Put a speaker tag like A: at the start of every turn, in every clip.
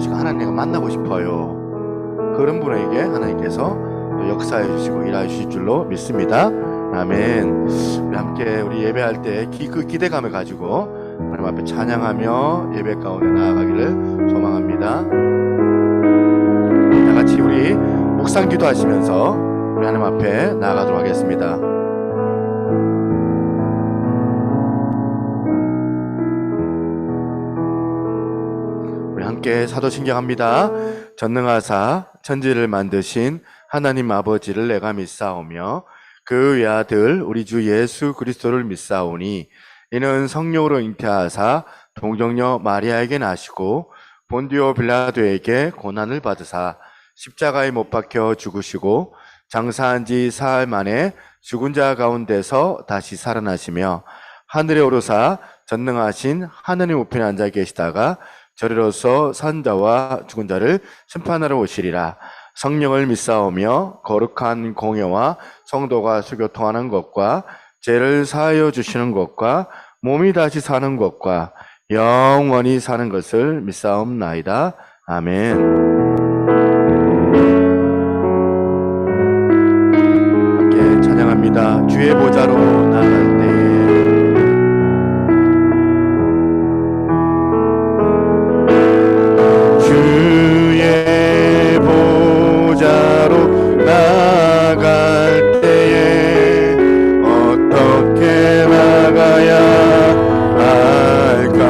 A: 지금 하나님과 만나고 싶어요. 그런 분에게 하나님께서 또 역사해 주시고 일하여 주실 줄로 믿습니다. 아멘. 우리 함께 우리 예배할 때 그 기대감을 가지고 하나님 앞에 찬양하며 예배 가운데 나아가기를 소망합니다. 다 같이 우리 묵상 기도하시면서 우리 하나님 앞에 나아가도록 하겠습니다. 우리 함께 사도신경합니다. 전능하사 천지를 만드신 하나님 아버지를 내가 믿사오며 그 외아들 우리 주 예수 그리스도를 믿사오니 이는 성령으로 잉태하사 동정녀 마리아에게 나시고 본디오 빌라도에게 고난을 받으사 십자가에 못 박혀 죽으시고 장사한 지 사흘 만에 죽은 자 가운데서 다시 살아나시며 하늘에 오르사 전능하신 하느님 우편에 앉아 계시다가 저리로서 산 자와 죽은 자를 심판하러 오시리라. 성령을 믿사오며 거룩한 공예와 성도가 수교통하는 것과 죄를 사하여 주시는 것과 몸이 다시 사는 것과 영원히 사는 것을 믿사옵나이다. 아멘. 함께 찬양합니다. 주의 보좌로 나갈 때에 나갈 때에 어떻게 나가야 할까?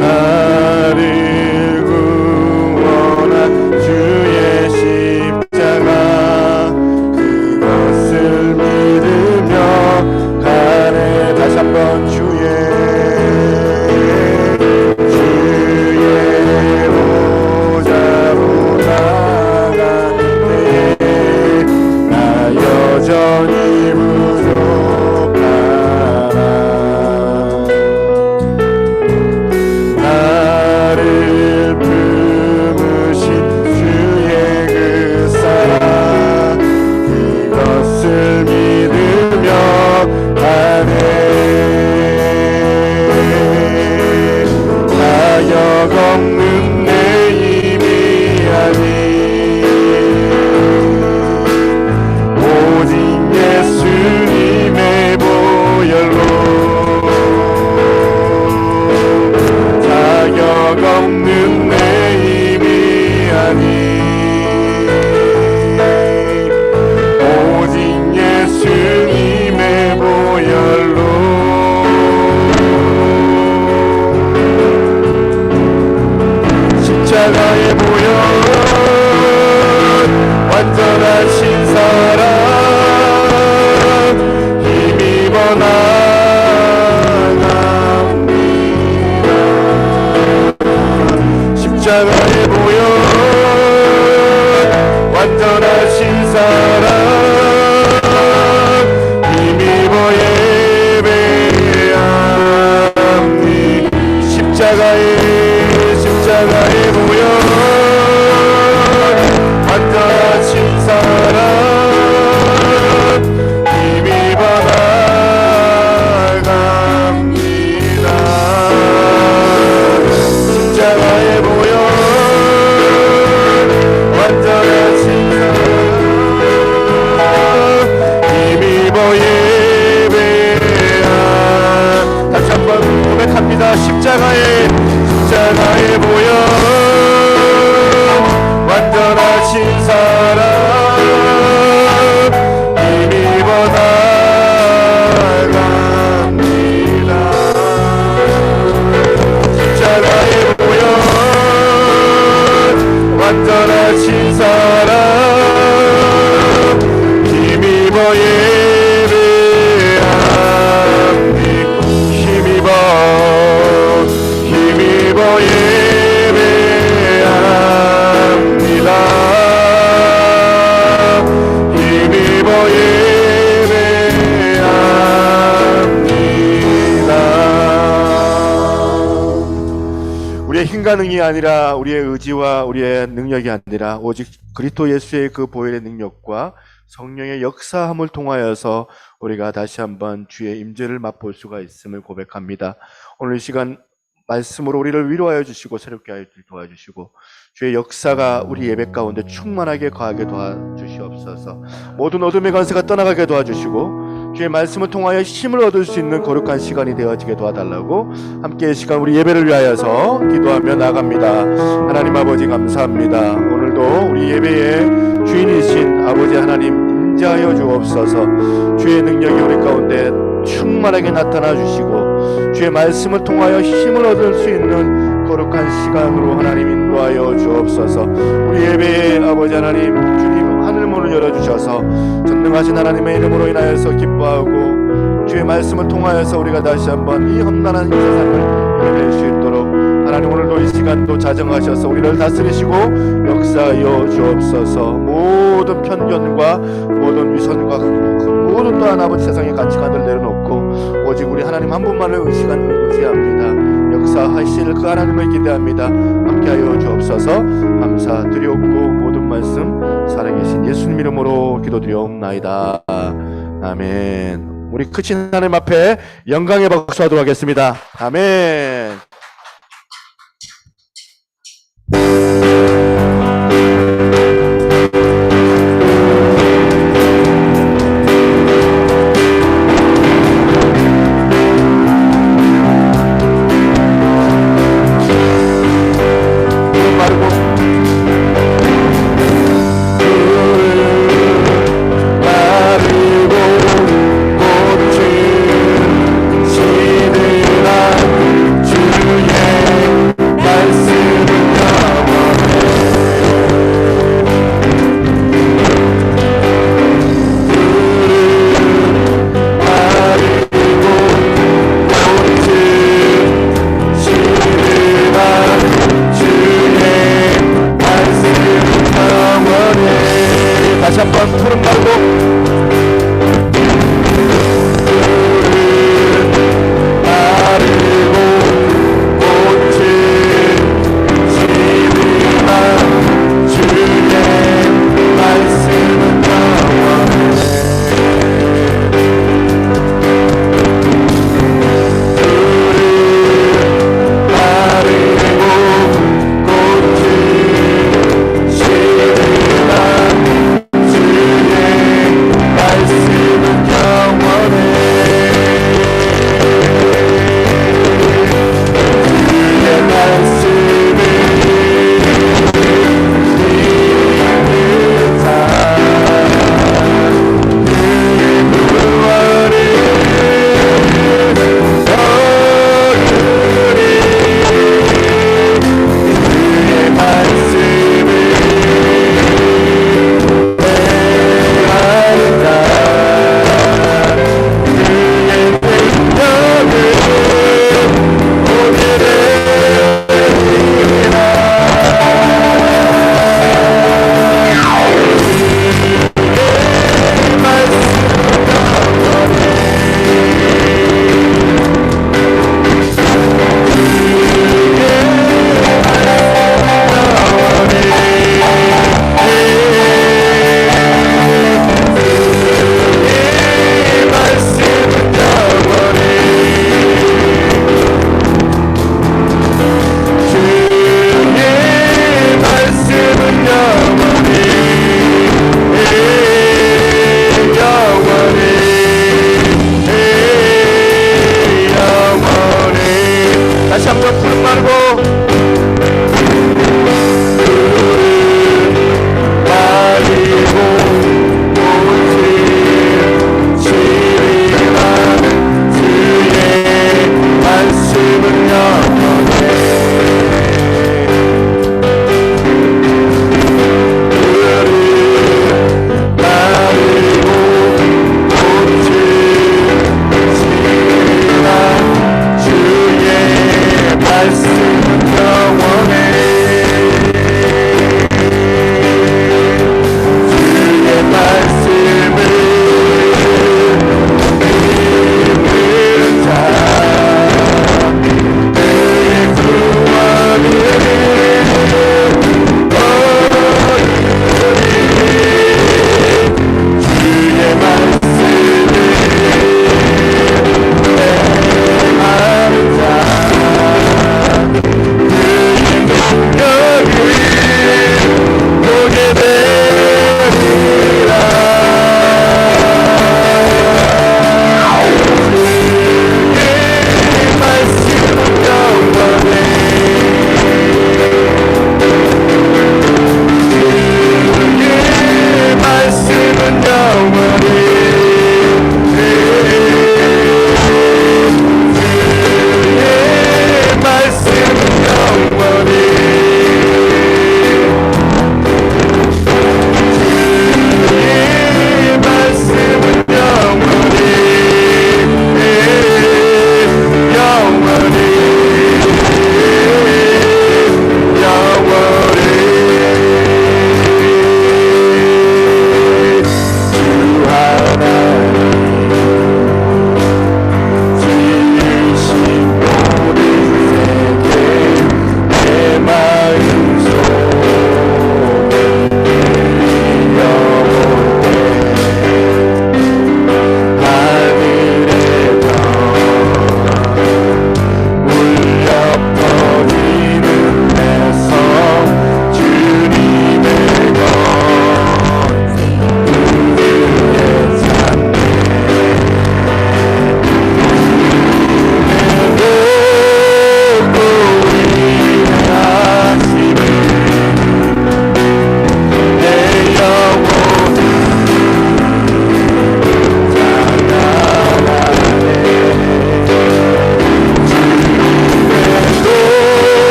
A: 나를 구원한 주의 십자가 그것을 믿으며 가네. 다시 한번 여전히 부족하나. 나를 품으신 주의 그 사랑 그것을 믿으며 가네. 자격 없는 내 힘이 아니 예수님의 보혈로 자격 없는 내 힘이 아니 오직 예수님의 보혈로 십자가의 보혈 완전하신 사랑 나갑니다. 십자가의 보혈 완전하신 사랑 힘입어 예배합니다. 십자가의 보혈 완전하신 사랑 힘입어 십자가의 보혈 완전하신 사랑 힘입어 예배한. 다시 한번 고백합니다. 십자가의 보혈 완전하신 사랑 힘입어 나갑니다. 십자가의 보혈 완전하신 사랑 힘입어 예배합니다. 힘입어 예배합니다. 힘입어 예배합니다. 우리의 힘과 능이 아니라 우리의 의지와 우리의 능력이 아니라 오직 그리스도 예수의 그 보혈의 능력과 성령의 역사함을 통하여서 우리가 다시 한번 주의 임재를 맛볼 수가 있음을 고백합니다. 오늘 이 시간 말씀으로 우리를 위로하여 주시고 새롭게 하여 도와주시고 주의 역사가 우리 예배 가운데 충만하게 거하게 도와주시옵소서. 모든 어둠의 권세가 떠나가게 도와주시고 주의 말씀을 통하여 힘을 얻을 수 있는 거룩한 시간이 되어지게 도와달라고 함께 이 시간 우리 예배를 위하여서 기도하며 나갑니다. 하나님 아버지 감사합니다. 오늘도 우리 예배의 주인이신 아버지 하나님 인자하여 주옵소서. 주의 능력이 우리 가운데 충만하게 나타나 주시고 주의 말씀을 통하여 힘을 얻을 수 있는 거룩한 시간으로 하나님 인도하여 주옵소서. 우리 예배의 아버지 하나님 주님 하늘문을 열어주셔서 전능하신 하나님의 이름으로 인하여서 기뻐하고 주의 말씀을 통하여서 우리가 다시 한번 이 험난한 이 세상을 이겨낼 수 있도록 하나님 오늘도 이 시간도 자정하셔서 우리를 다스리시고 역사하여 주옵소서. 모든 편견과 모든 위선과 모든 또한 아버지 세상의 가치관을 내려놓고 오직 우리 하나님 한 분만을 의지합니다. 역사하실 그 하나님을 기대합니다. 함께하여 주옵소서. 감사드리옵고 모든 말씀 살아계신 예수님 이름으로 기도드리옵나이다. 아멘. 우리 크신 하나님 앞에 영광의 박수하도록 하겠습니다. 아멘.
B: 주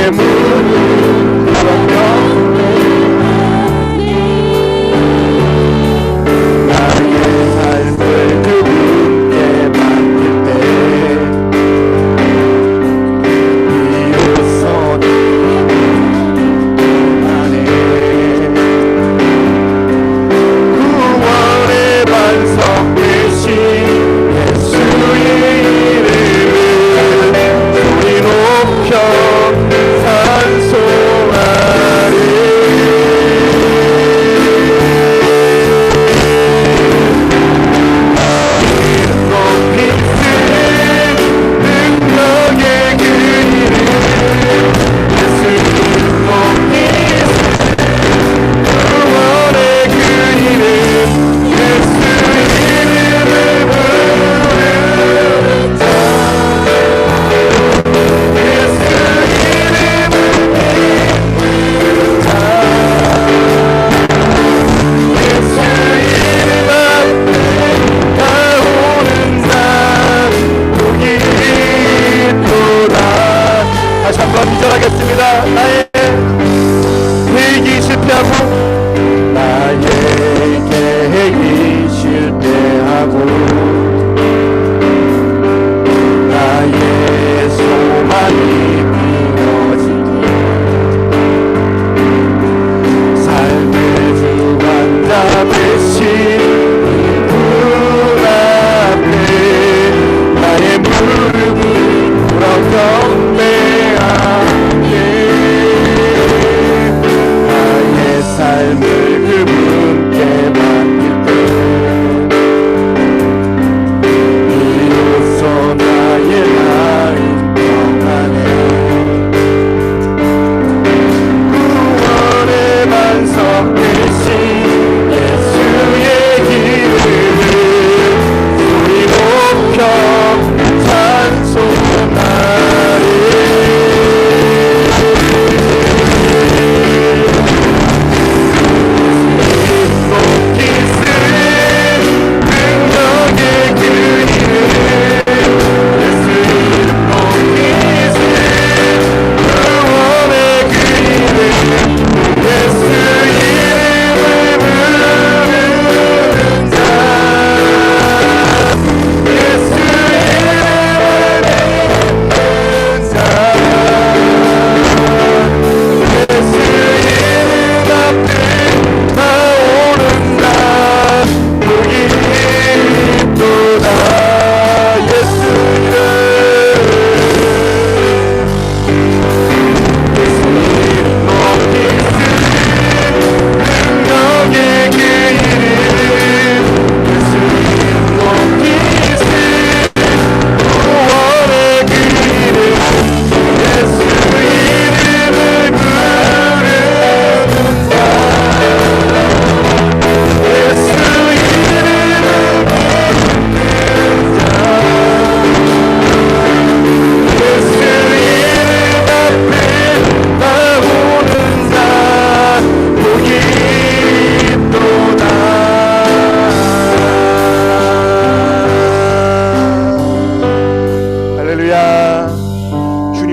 A: 나의 무릎 꿇었며 나의 삶을 그분께 맡길 때 비로소 나네 구원의 반석 되신 예수의 이름을 소리 높여 찬송하리 다시 한번 기절하겠습니다. 나의 계획이 실패하고 나의 계획이 실패하고 나의 소망이 무너지고 삶의 주관자 되신 분 앞에 나의 무릎을 꿇어 경배하네 나의 삶을 그분께 맡길 때 비로소 나의 마음 평안해 구원의 반석 되신 예수의 이름을 소리 높여 찬송하리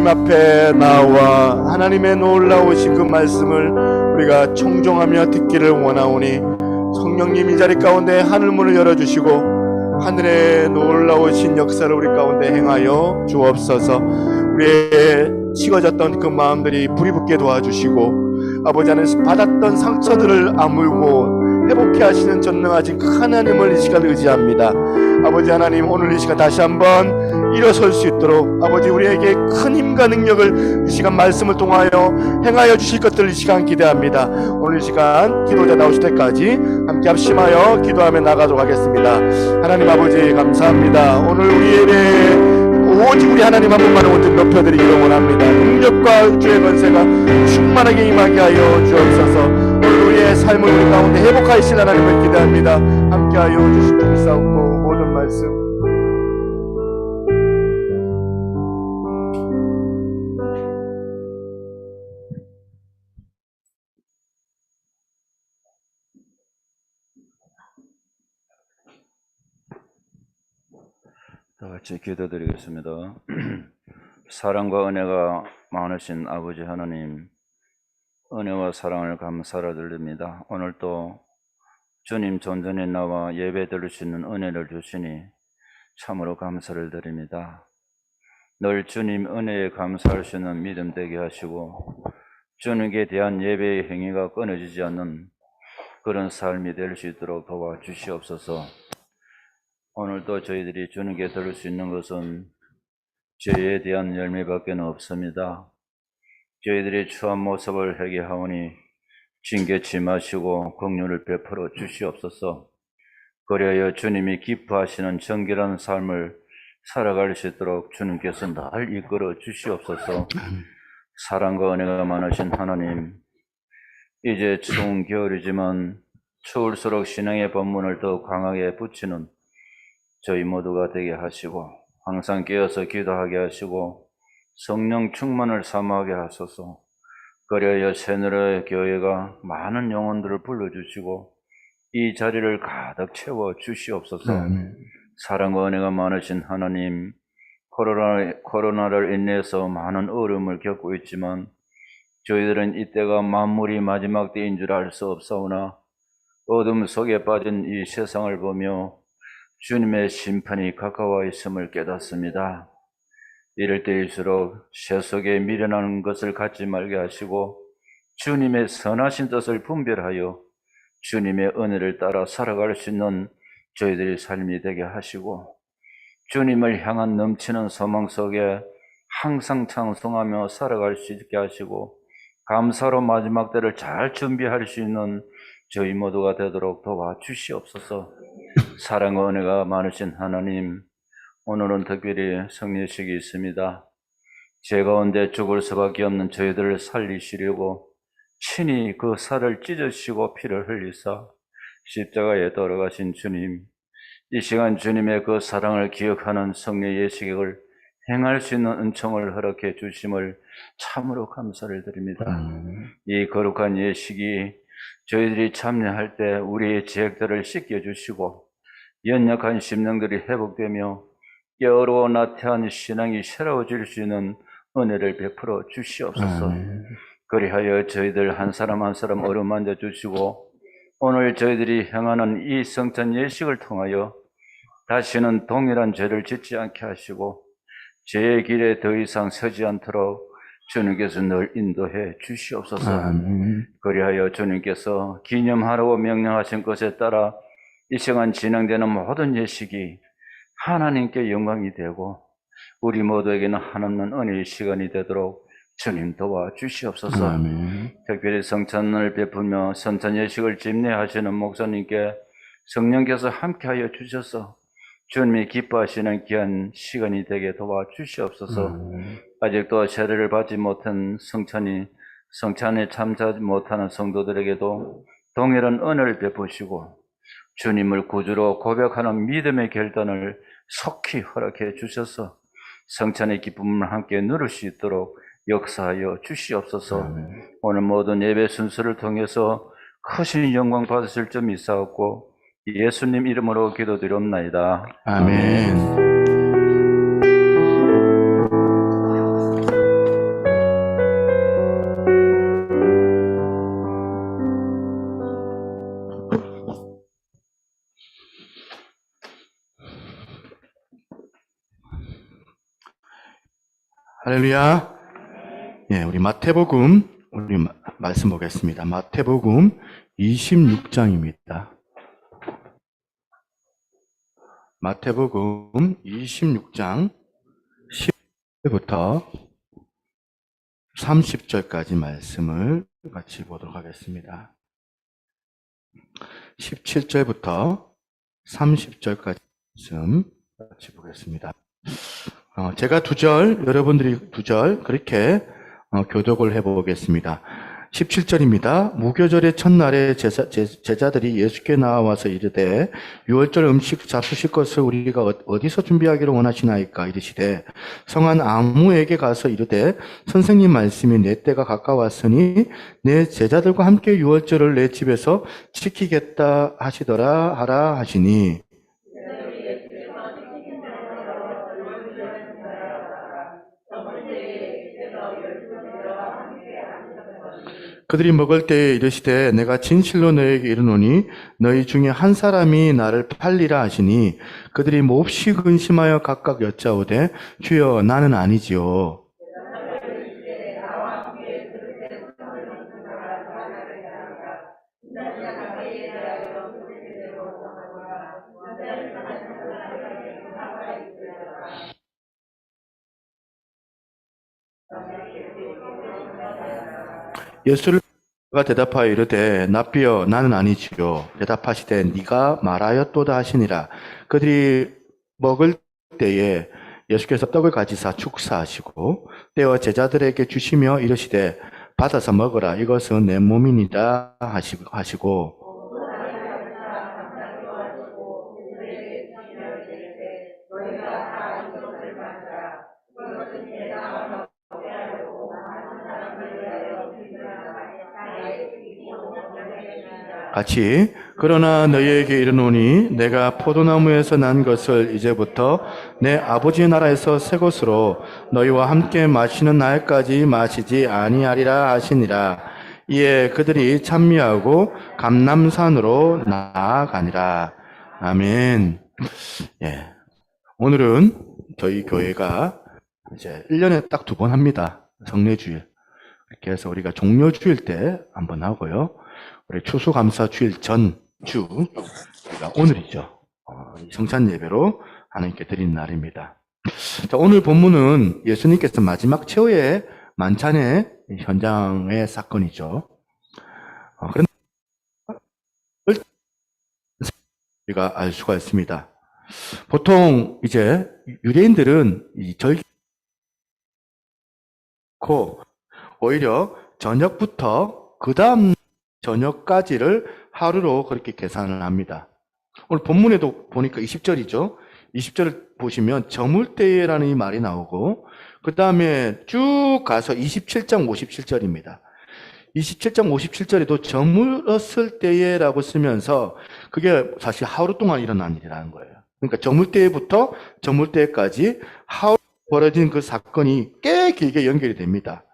A: 앞에 나와 하나님의 놀라우신 그 말씀을 우리가 청종하며 듣기를 원하오니 성령님 이 자리 가운데 하늘문을 열어주시고 하늘의 놀라우신 역사를 우리 가운데 행하여 주옵소서. 우리의 식어졌던 그 마음들이 불이 붙게 도와주시고 아버지 안에서 받았던 상처들을 아물고 회복케 하시는 전능하신 그 하나님을 이 시간 의지합니다. 아버지 하나님, 오늘 이 시간 다시 한번 일어설 수 있도록 아버지 우리에게 큰 힘과 능력을 이 시간 말씀을 통하여 행하여 주실 것들을 이 시간 기대합니다. 오늘 이 시간 기도자 나오실 때까지 함께 합심하여 기도하며 나가도록 하겠습니다. 하나님 아버지 감사합니다. 오늘 우리 예배 오직 우리 하나님 한 분만을 온전히 높여드리기를 원합니다. 능력과 주의 권세가 충만하게 임하게 하여 주옵소서. 오늘 우리의 삶을 우리 가운데 회복하실 하나님을 기대합니다. 함께하여 주실 줄 믿사옵고 모든 말씀
B: 다 같이 기도드리겠습니다. 사랑과 은혜가 많으신 아버지 하나님, 은혜와 사랑을 감사로 드립니다. 오늘도 주님 존전에 나와 예배 드릴 수 있는 은혜를 주시니 참으로 감사를 드립니다. 늘 주님 은혜에 감사할 수 있는 믿음 되게 하시고 주님께 대한 예배의 행위가 끊어지지 않는 그런 삶이 될 수 있도록 도와주시옵소서. 오늘도 저희들이 주님께 드릴 수 있는 것은 죄에 대한 열매밖에 없습니다. 저희들이 처한 모습을 회개하오니 징계치 마시고 긍휼을 베풀어 주시옵소서. 그리하여 주님이 기뻐하시는 정결한 삶을 살아갈 수 있도록 주님께서 날 이끌어 주시옵소서. 사랑과 은혜가 많으신 하나님, 이제 추운 겨울이지만 추울수록 신앙의 본문을 더 강하게 붙이는 저희 모두가 되게 하시고 항상 깨어서 기도하게 하시고 성령 충만을 사모하게 하소서. 그리하여 새누리의 교회가 많은 영혼들을 불러주시고 이 자리를 가득 채워 주시옵소서. 사랑과 은혜가 많으신 하나님, 코로나를 인해서 많은 어려움을 겪고 있지만 저희들은 이때가 만물이 마지막 때인 줄 알 수 없사오나 어둠 속에 빠진 이 세상을 보며 주님의 심판이 가까워 있음을 깨닫습니다. 이럴 때일수록 세속에 미련한 것을 갖지 말게 하시고 주님의 선하신 뜻을 분별하여 주님의 은혜를 따라 살아갈 수 있는 저희들의 삶이 되게 하시고 주님을 향한 넘치는 소망 속에 항상 찬송하며 살아갈 수 있게 하시고 감사로 마지막 때를 잘 준비할 수 있는 저희 모두가 되도록 도와주시옵소서. 사랑과 은혜가 많으신 하나님, 오늘은 특별히 성례식이 있습니다. 죄 가운데 죽을 수밖에 없는 저희들을 살리시려고 친히 그 살을 찢으시고 피를 흘리사 십자가에 돌아가신 주님, 이 시간 주님의 그 사랑을 기억하는 성례 예식을 행할 수 있는 은총을 허락해 주심을 참으로 감사를 드립니다. 이 거룩한 예식이 저희들이 참여할 때 우리의 죄악들을 씻겨주시고 연약한 심령들이 회복되며 깨어로 나태한 신앙이 새로워질 수 있는 은혜를 베풀어 주시옵소서. 그리하여 저희들 한 사람 한 사람 어루만져 주시고 오늘 저희들이 행하는 이 성찬 예식을 통하여 다시는 동일한 죄를 짓지 않게 하시고 죄의 길에 더 이상 서지 않도록 주님께서 늘 인도해 주시옵소서. 그리하여 주님께서 기념하라고 명령하신 것에 따라 이 시간 진행되는 모든 예식이 하나님께 영광이 되고 우리 모두에게는 한없는 은혜의 시간이 되도록 주님 도와주시옵소서. 특별히 성찬을 베풀며 성찬 예식을 집례하시는 목사님께 성령께서 함께하여 주셔서 주님이 기뻐하시는 귀한 시간이 되게 도와주시옵소서. 아직도 세례를 받지 못한 성찬에 참여하지 못하는 성도들에게도 동일한 은혜를 베푸시고 주님을 구주로 고백하는 믿음의 결단을 속히 허락해 주셔서 성찬의 기쁨을 함께 누릴 수 있도록 역사하여 주시옵소서. 오늘 모든 예배 순서를 통해서 크신 영광 받으실 점이 있사옵고 예수님 이름으로 기도드리옵나이다.
A: 아멘. 할렐루야. 예, 우리 마태복음 말씀 보겠습니다. 마태복음 26장입니다. 마태복음 26장 10절부터 30절까지 말씀을 같이 보도록 하겠습니다. 17절부터 30절까지 말씀 같이 보겠습니다. 제가 2절, 여러분들이 2절 그렇게 교독을 해보겠습니다. 17절입니다. 무교절의 첫날에 제자들이 예수께 나와서 이르되 유월절 음식 잡수실 것을 우리가 어디서 준비하기를 원하시나이까 이르시되 성한 아무에게 가서 이르되 선생님 말씀이 내 때가 가까웠으니 내 제자들과 함께 유월절을 내 집에서 지키겠다 하시더라 하라 하시니 그들이 먹을 때에 이르시되 내가 진실로 너에게 이르노니 너희 중에 한 사람이 나를 팔리라 하시니 그들이 몹시 근심하여 각각 여짜오되 주여 나는 아니지요. 예수를 가 대답하여 이르되 납비여 나는 아니지요. 대답하시되 네가 말하였도다 하시니라. 그들이 먹을 때에 예수께서 떡을 가지사 축사하시고 떼어 제자들에게 주시며 이르시되 받아서 먹으라 이것은 내 몸이니라 하시고 같이 그러나 너희에게 이르노니 내가 포도나무에서 난 것을 이제부터 내 아버지의 나라에서 새 것으로 너희와 함께 마시는 날까지 마시지 아니하리라 하시니라. 이에 그들이 찬미하고 감람산으로 나아가니라. 아멘. 예. 오늘은 저희 교회가 이제 1년에 딱 2번 합니다. 성례주일. 이렇게 해서 우리가 종료주일 때 한번 하고요. 우리 추수감사주일 전주, 우리가 오늘이죠. 성찬 예배로 하나님께 드린 날입니다. 자, 오늘 본문은 예수님께서 마지막 최후의 만찬의 현장의 사건이죠. 그런데 우리가 알 수가 있습니다. 보통 이제 유대인들은 이 절기 오히려 저녁부터 그 다음 저녁까지를 하루로 그렇게 계산을 합니다. 오늘 본문에도 보니까 20절이죠. 20절을 보시면 저물때라는 이 말이 나오고 그 다음에 쭉 가서 27장 57절입니다. 27장 57절에도 저물었을 때에라고 쓰면서 그게 사실 하루 동안 일어난 일이라는 거예요. 그러니까 저물때부터 저물때까지 하루 벌어진 그 사건이 꽤 길게 연결이 됩니다.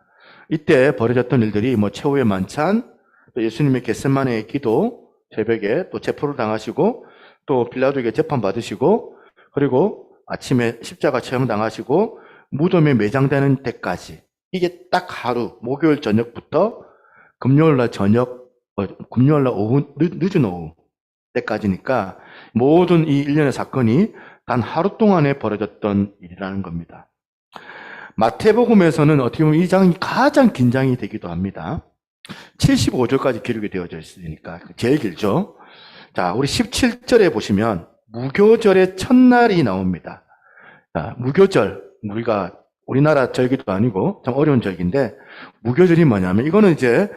A: 이때 벌어졌던 일들이 뭐 최후의 만찬, 또 예수님의 겟세마네의 기도, 새벽에 또 체포를 당하시고 또 빌라도에게 재판받으시고 그리고 아침에 십자가 체험 당하시고 무덤에 매장되는 때까지 이게 딱 하루 목요일 저녁부터 금요일날 저녁, 금요일날 오후 늦은 오후 때까지니까 모든 이 일련의 사건이 단 하루 동안에 벌어졌던 일이라는 겁니다. 마태복음에서는 어떻게 보면 이 장이 가장 긴장이 되기도 합니다. 75절까지 기록이 되어져 있으니까 제일 길죠. 자, 우리 17절에 보시면 무교절의 첫날이 나옵니다. 자, 무교절, 우리가 우리나라 절기도 아니고 좀 어려운 절기인데 무교절이 뭐냐면 이거는 이제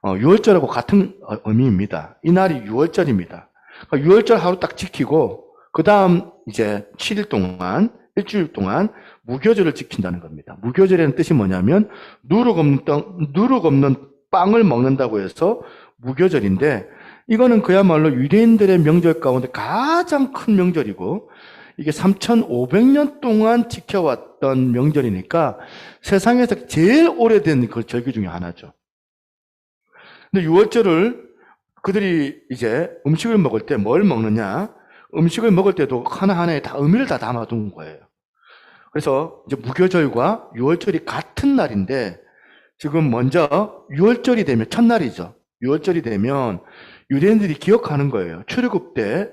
A: 6월절하고 같은 의미입니다. 이 날이 6월절입니다. 6월절 하루 딱 지키고 그 다음 이제 7일 동안 일주일 동안 무교절을 지킨다는 겁니다. 무교절이라는 뜻이 뭐냐면 누룩 없는 빵을 먹는다고 해서 무교절인데 이거는 그야말로 유대인들의 명절 가운데 가장 큰 명절이고 이게 3,500년 동안 지켜왔던 명절이니까 세상에서 제일 오래된 그 절기 중에 하나죠. 근데 6월절을 그들이 이제 음식을 먹을 때 뭘 먹느냐? 음식을 먹을 때도 하나하나에 다 의미를 다 담아둔 거예요. 그래서 이제 무교절과 6월절이 같은 날인데 지금 먼저 6월절이 되면 첫날이죠. 6월절이 되면 유대인들이 기억하는 거예요. 출애굽 때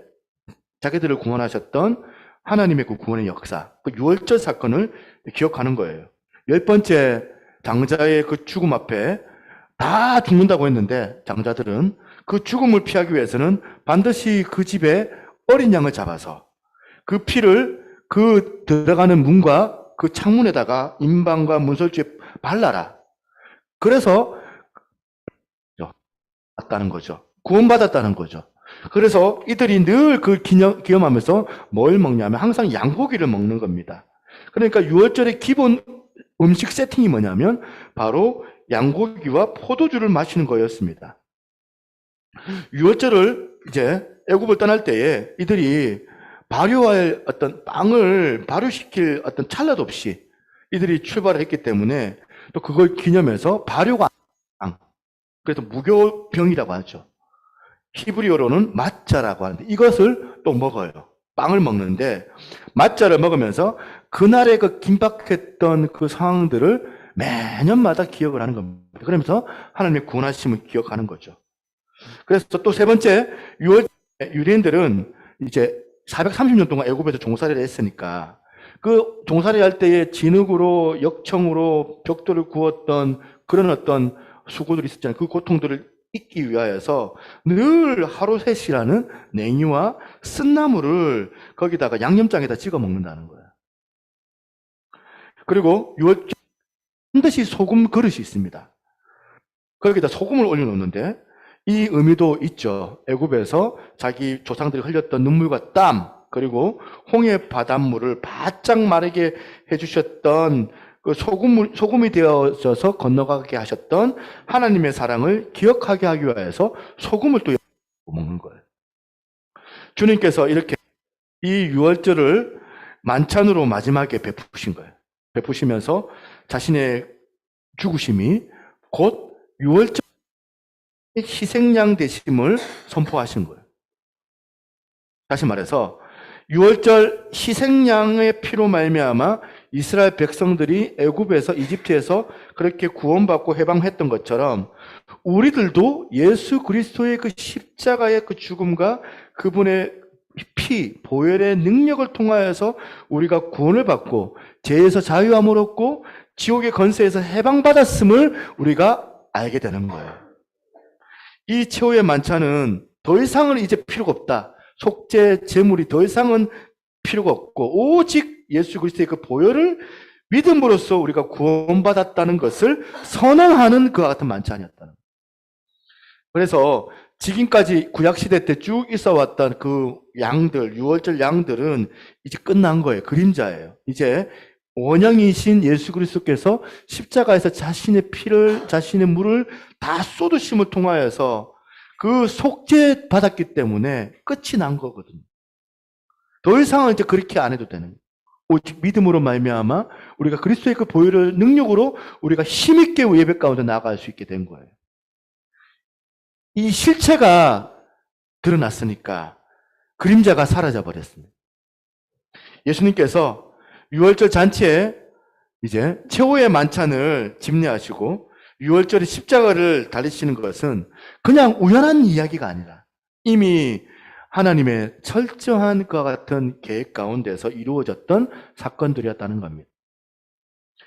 A: 자기들을 구원하셨던 하나님의 그 구원의 역사, 그 6월절 사건을 기억하는 거예요. 10번째 장자의 그 죽음 앞에 다 죽는다고 했는데 장자들은 그 죽음을 피하기 위해서는 반드시 그 집에 어린 양을 잡아서 그 피를 그 들어가는 문과 그 창문에다가 임방과 문설주에 발라라. 그래서 왔다는 거죠. 구원받았다는 거죠. 그래서 이들이 늘 그 기념하면서 뭘 먹냐면 항상 양고기를 먹는 겁니다. 그러니까 6월절의 기본 음식 세팅이 뭐냐면 바로 양고기와 포도주를 마시는 거였습니다. 6월절을 이제 애굽을 떠날 때에 이들이 발효할 어떤 빵을 발효시킬 어떤 찰나도 없이 이들이 출발을 했기 때문에 또 그걸 기념해서 발효가 빵, 그래서 무교병이라고 하죠. 히브리어로는 마짜라고 하는데 이것을 또 먹어요. 빵을 먹는데 마짜를 먹으면서 그날의 그 긴박했던 그 상황들을 매년마다 기억을 하는 겁니다. 그러면서 하나님의 구원하심을 기억하는 거죠. 그래서 또 세 번째, 유대인들은 이제 430년 동안 애굽에서 종살이를 했으니까 그 종살이 할 때에 진흙으로 역청으로 벽돌을 구웠던 그런 어떤 수고들이 있었잖아요. 그 고통들을 잊기 위하여서 늘 하루셋이라는 냉이와 쓴나물을 거기다가 양념장에다 찍어 먹는다는 거예요. 그리고 유월절 반드시 소금 그릇이 있습니다. 거기다 소금을 올려놓는데 이 의미도 있죠. 애굽에서 자기 조상들이 흘렸던 눈물과 땀 그리고 홍해 바닷물을 바짝 마르게 해주셨던 그 소금이 되어져서 건너가게 하셨던 하나님의 사랑을 기억하게 하기 위해서 소금을 또 먹는 거예요. 주님께서 이렇게 이 유월절을 만찬으로 마지막에 베푸신 거예요. 베푸시면서 자신의 죽으심이 곧 유월절 희생양 되심을 선포하신 거예요. 다시 말해서 유월절 희생양의 피로 말미암아 이스라엘 백성들이 애굽에서 이집트에서 그렇게 구원받고 해방했던 것처럼 우리들도 예수 그리스도의 그 십자가의 그 죽음과 그분의 피, 보혈의 능력을 통하여서 우리가 구원을 받고 죄에서 자유함을 얻고 지옥의 권세에서 해방받았음을 우리가 알게 되는 거예요. 이 최후의 만찬은 더 이상은 이제 필요가 없다. 속죄, 제물이 더 이상은 필요가 없고 오직 예수 그리스도의 그 보혈을 믿음으로써 우리가 구원받았다는 것을 선언하는 그와 같은 만찬이었다는 거예요. 그래서 지금까지 구약시대 때 쭉 있어왔던 그 양들, 유월절 양들은 이제 끝난 거예요. 그림자예요. 이제 원형이신 예수 그리스도께서 십자가에서 자신의 피를, 자신의 물을 다 쏟으심을 통하여서 그 속죄 받았기 때문에 끝이 난 거거든요. 더 이상은 이제 그렇게 안 해도 되는 거예요. 오직 믿음으로 말미암아 우리가 그리스도의 그 보혈을 능력으로 우리가 힘있게 예배 가운데 나아갈 수 있게 된 거예요. 이 실체가 드러났으니까 그림자가 사라져 버렸습니다. 예수님께서 유월절 잔치에 이제 최후의 만찬을 집례하시고 유월절에 십자가를 달리시는 것은 그냥 우연한 이야기가 아니라 이미 하나님의 철저한 것과 같은 계획 가운데서 이루어졌던 사건들이었다는 겁니다.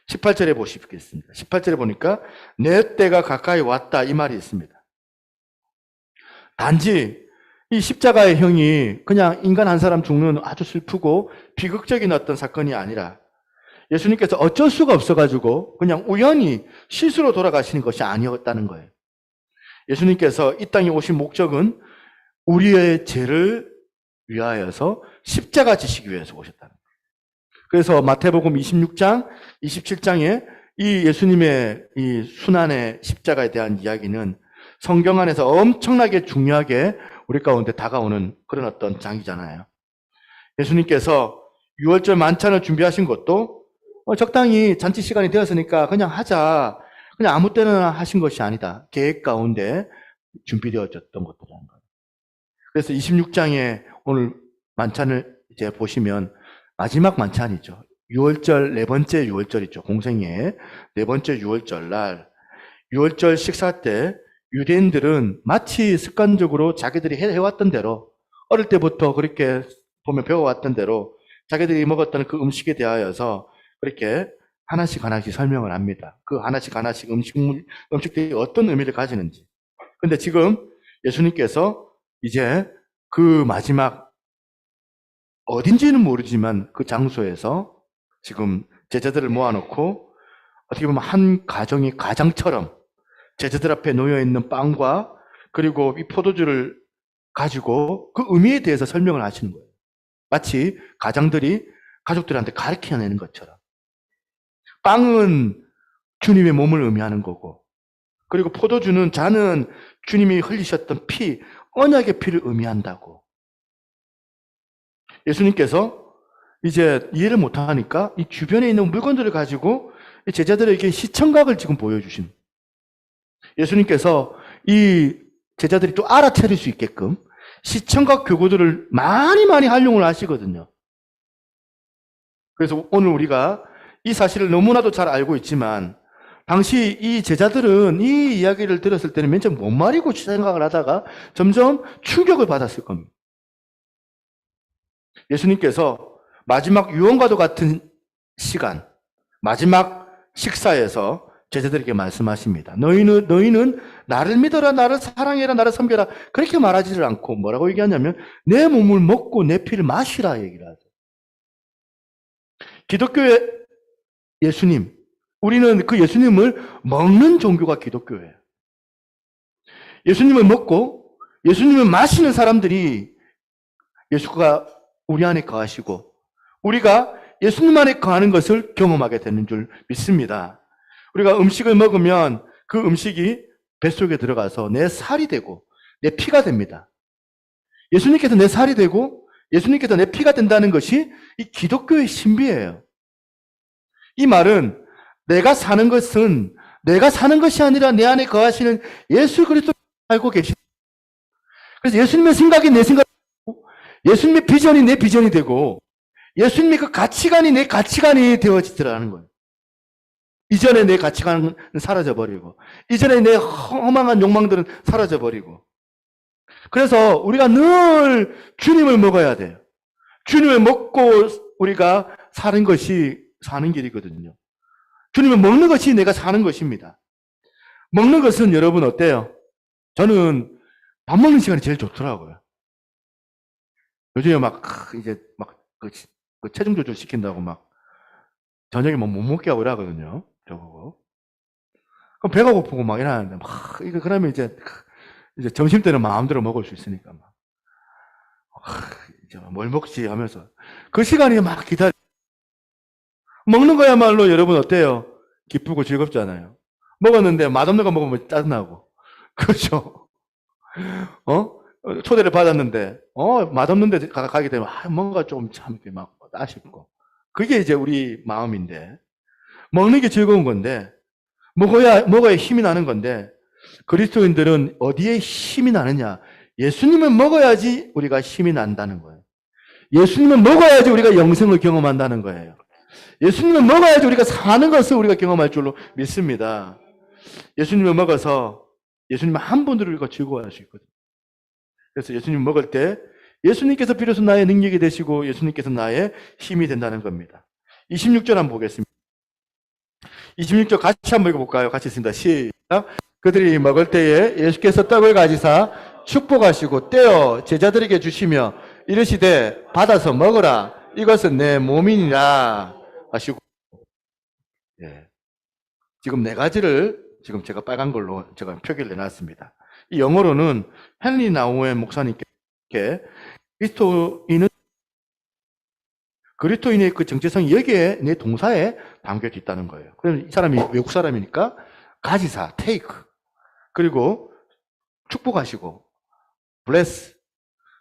A: 18절에 보시겠습니다. 18절에 보니까 내 때가 가까이 왔다 이 말이 있습니다. 단지 이 십자가의 형이 그냥 인간 한 사람 죽는 아주 슬프고 비극적인 어떤 사건이 아니라 예수님께서 어쩔 수가 없어가지고 그냥 우연히 실수로 돌아가시는 것이 아니었다는 거예요. 예수님께서 이 땅에 오신 목적은 우리의 죄를 위하여서 십자가 지시기 위해서 오셨다는 거예요. 그래서 마태복음 26장, 27장에 이 예수님의 이 순환의 십자가에 대한 이야기는 성경 안에서 엄청나게 중요하게 우리 가운데 다가오는 그런 어떤 장이잖아요. 예수님께서 유월절 만찬을 준비하신 것도 적당히 잔치 시간이 되었으니까 그냥 하자. 그냥 아무 때나 하신 것이 아니다. 계획 가운데 준비되어졌던 것들이라는 거예요. 그래서 26장에 오늘 만찬을 이제 보시면 마지막 만찬이죠. 유월절 네 번째 유월절이죠. 공생의 네 번째 유월절 날 유월절 식사 때 유대인들은 마치 습관적으로 자기들이 해왔던 대로 어릴 때부터 그렇게 보면 배워왔던 대로 자기들이 먹었던 그 음식에 대하여서 그렇게 하나씩 하나씩 설명을 합니다. 그 하나씩 하나씩 음식들이 어떤 의미를 가지는지. 근데 지금 예수님께서 이제 그 마지막 어딘지는 모르지만 그 장소에서 지금 제자들을 모아놓고 어떻게 보면 한 가정의 가장처럼 제자들 앞에 놓여있는 빵과 그리고 이 포도주를 가지고 그 의미에 대해서 설명을 하시는 거예요. 마치 가장들이 가족들한테 가르쳐내는 것처럼. 빵은 주님의 몸을 의미하는 거고 그리고 포도주는 잔은 주님이 흘리셨던 피, 언약의 피를 의미한다고. 예수님께서 이제 이해를 못하니까 이 주변에 있는 물건들을 가지고 제자들에게 시청각을 지금 보여주신. 예수님께서 이 제자들이 또 알아차릴 수 있게끔 시청각 교구들을 많이 활용을 하시거든요. 그래서 오늘 우리가 이 사실을 너무나도 잘 알고 있지만 당시 이 제자들은 이 이야기를 들었을 때는 맨 처음 뭔 말이고 생각을 하다가 점점 충격을 받았을 겁니다. 예수님께서 마지막 유언과도 같은 시간, 마지막 식사에서 제자들에게 말씀하십니다. 너희는 나를 믿어라, 나를 사랑해라, 나를 섬겨라. 그렇게 말하지를 않고 뭐라고 얘기하냐면 내 몸을 먹고 내 피를 마시라 얘기를 하죠. 기독교의 예수님, 우리는 그 예수님을 먹는 종교가 기독교예요. 예수님을 먹고 예수님을 마시는 사람들이 예수가 우리 안에 거하시고 우리가 예수님 안에 거하는 것을 경험하게 되는 줄 믿습니다. 우리가 음식을 먹으면 그 음식이 뱃속에 들어가서 내 살이 되고 내 피가 됩니다. 예수님께서 내 살이 되고 예수님께서 내 피가 된다는 것이 이 기독교의 신비예요. 이 말은 내가 사는 것은 내가 사는 것이 아니라 내 안에 거하시는 예수 그리스도를 알고 계십니다. 그래서 예수님의 생각이 내 생각이 되고 예수님의 비전이 내 비전이 되고 예수님의 그 가치관이 내 가치관이 되어지더라는 거예요. 이전에 내 가치관은 사라져버리고 이전에 내 허망한 욕망들은 사라져버리고 그래서 우리가 늘 주님을 먹어야 돼요. 주님을 먹고 우리가 사는 것이 사는 길이거든요. 주님을 먹는 것이 내가 사는 것입니다. 먹는 것은 여러분 어때요? 저는 밥 먹는 시간이 제일 좋더라고요. 요즘에 이제 그 체중 조절 시킨다고 저녁에 못 먹게 하고 이러거든요. 저거. 그럼 배가 고프고 이러는데 그러면 이제 점심 때는 마음대로 먹을 수 있으니까 이제 뭘 먹지 하면서 그 시간이 기다려. 먹는 거야말로 여러분 어때요? 기쁘고 즐겁잖아요. 먹었는데 맛없는 거 먹으면 짜증나고. 그렇죠? 초대를 받았는데, 맛없는 데 가게 되면, 뭔가 좀 참, 아쉽고. 그게 이제 우리 마음인데, 먹는 게 즐거운 건데, 먹어야 힘이 나는 건데, 그리스도인들은 어디에 힘이 나느냐? 예수님을 먹어야지 우리가 힘이 난다는 거예요. 예수님을 먹어야지 우리가 영생을 경험한다는 거예요. 예수님을 먹어야지 우리가 사는 것을 우리가 경험할 줄로 믿습니다. 예수님을 먹어서 예수님 한 분으로 우리가 즐거워할 수 있거든요. 그래서 예수님 먹을 때 예수님께서 비로소 나의 능력이 되시고 예수님께서 나의 힘이 된다는 겁니다. 26절 한번 보겠습니다. 26절 같이 한번 읽어볼까요? 같이 있습니다. 시작. 그들이 먹을 때에 예수께서 떡을 가지사 축복하시고 떼어 제자들에게 주시며 이르시되 받아서 먹으라. 이것은 내 몸이니라 하시고. 예. 지금 네 가지를 지금 제가 빨간 걸로 제가 표기를 내놨습니다. 이 영어로는 헨리 나우엔 목사님께 그리스도인의 그 정체성이 여기에 내 동사에 담겨져 있다는 거예요. 그래서 이 사람이 외국 사람이니까 가지사, take, 그리고 축복하시고 bless,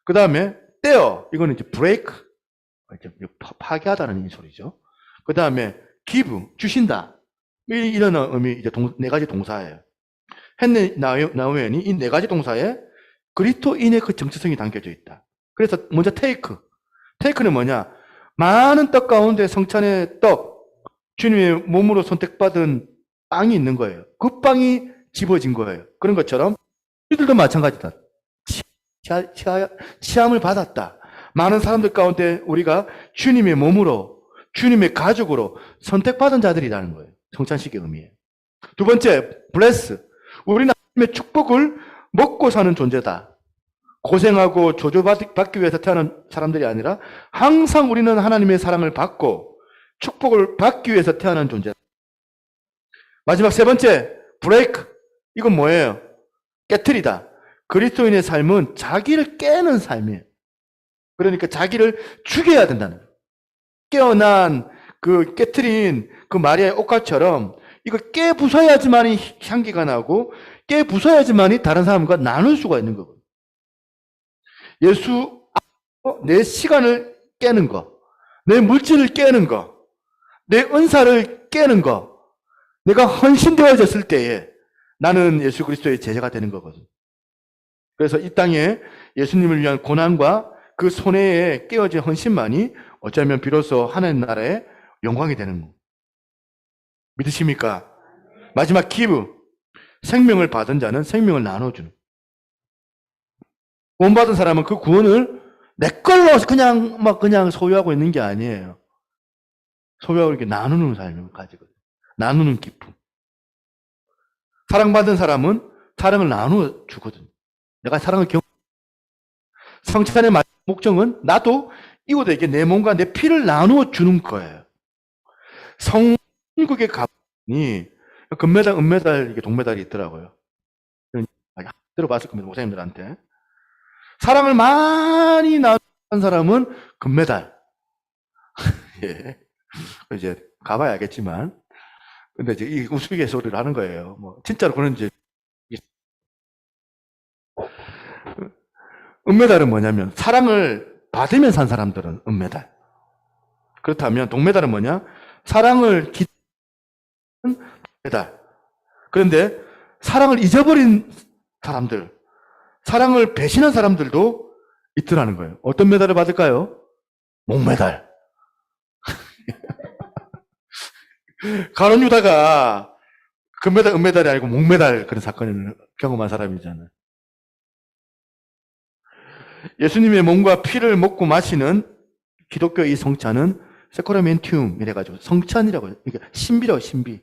A: 그 다음에 떼어, 이거는 이제 break, 파괴하다는 소리죠. 그 다음에 give, 주신다. 이런 의미, 이제 네 가지 동사예요. 헨리 나우엔이 이 네 가지 동사에 그리스도인의 그 정체성이 담겨져 있다. 그래서 먼저 take. take는 뭐냐? 많은 떡 가운데 성찬의 떡, 주님의 몸으로 선택받은 빵이 있는 거예요. 그 빵이 집어진 거예요. 그런 것처럼 우리들도 마찬가지다. 치함을 받았다. 많은 사람들 가운데 우리가 주님의 몸으로, 주님의 가족으로 선택받은 자들이라는 거예요. 성찬식의 의미예요. 두 번째, bless. 우리는 하나님의 축복을 먹고 사는 존재다. 고생하고 조조받기 위해서 태어난 사람들이 아니라 항상 우리는 하나님의 사랑을 받고 축복을 받기 위해서 태어난 존재다. 마지막 세 번째, break. 이건 뭐예요? 깨트리다. 그리스도인의 삶은 자기를 깨는 삶이에요. 그러니까 자기를 죽여야 된다는 거예요. 깨어난 그 깨트린 그 마리아의 옷가처럼 이거 깨 부숴야지만이 향기가 나고 깨 부숴야지만이 다른 사람과 나눌 수가 있는 거거든요. 예수 내 시간을 깨는 거, 내 물질을 깨는 거, 내 은사를 깨는 거, 내가 헌신되어졌을 때에 나는 예수 그리스도의 제자가 되는 거거든. 그래서 이 땅에 예수님을 위한 고난과 그 손해에 깨어진 헌신만이 어쩌면 비로소 하나님 나라의 영광이 되는 거. 믿으십니까? 마지막 기브. 생명을 받은 자는 생명을 나눠주는. 구원받은 사람은 그 구원을 내 걸로 그냥 소유하고 있는 게 아니에요. 소유하고 이렇게 나누는 삶을 가지거든요. 나누는 기쁨. 사랑받은 사람은 사랑을 나누어 주거든요. 내가 사랑을 성찬의 목적은 나도 이웃에게 내 몸과 내 피를 나누어 주는 거예요. 성국의 가문이 금메달, 은메달, 이게 동메달이 있더라고요. 들어봤을 겁니다, 목사님들한테. 사랑을 많이 나눈 사람은 금메달. 예. 이제 가봐야 알겠지만. 근데 이제 이 우스갯소리를 하는 거예요. 뭐, 진짜로 그런지. 은메달은 뭐냐면, 사랑을 받으면 산 사람들은 은메달. 그렇다면, 동메달은 뭐냐? 사랑을 기다리는 메달. 그런데, 사랑을 잊어버린 사람들, 사랑을 배신한 사람들도 있더라는 거예요. 어떤 메달을 받을까요? 목메달. 가론 유다가 금메달, 은메달이 아니고 목메달 그런 사건을 경험한 사람이잖아요. 예수님의 몸과 피를 먹고 마시는 기독교 이 성찬은 세크라멘툼 이래가지고 성찬이라고 해요. 이게 신비라고 신비.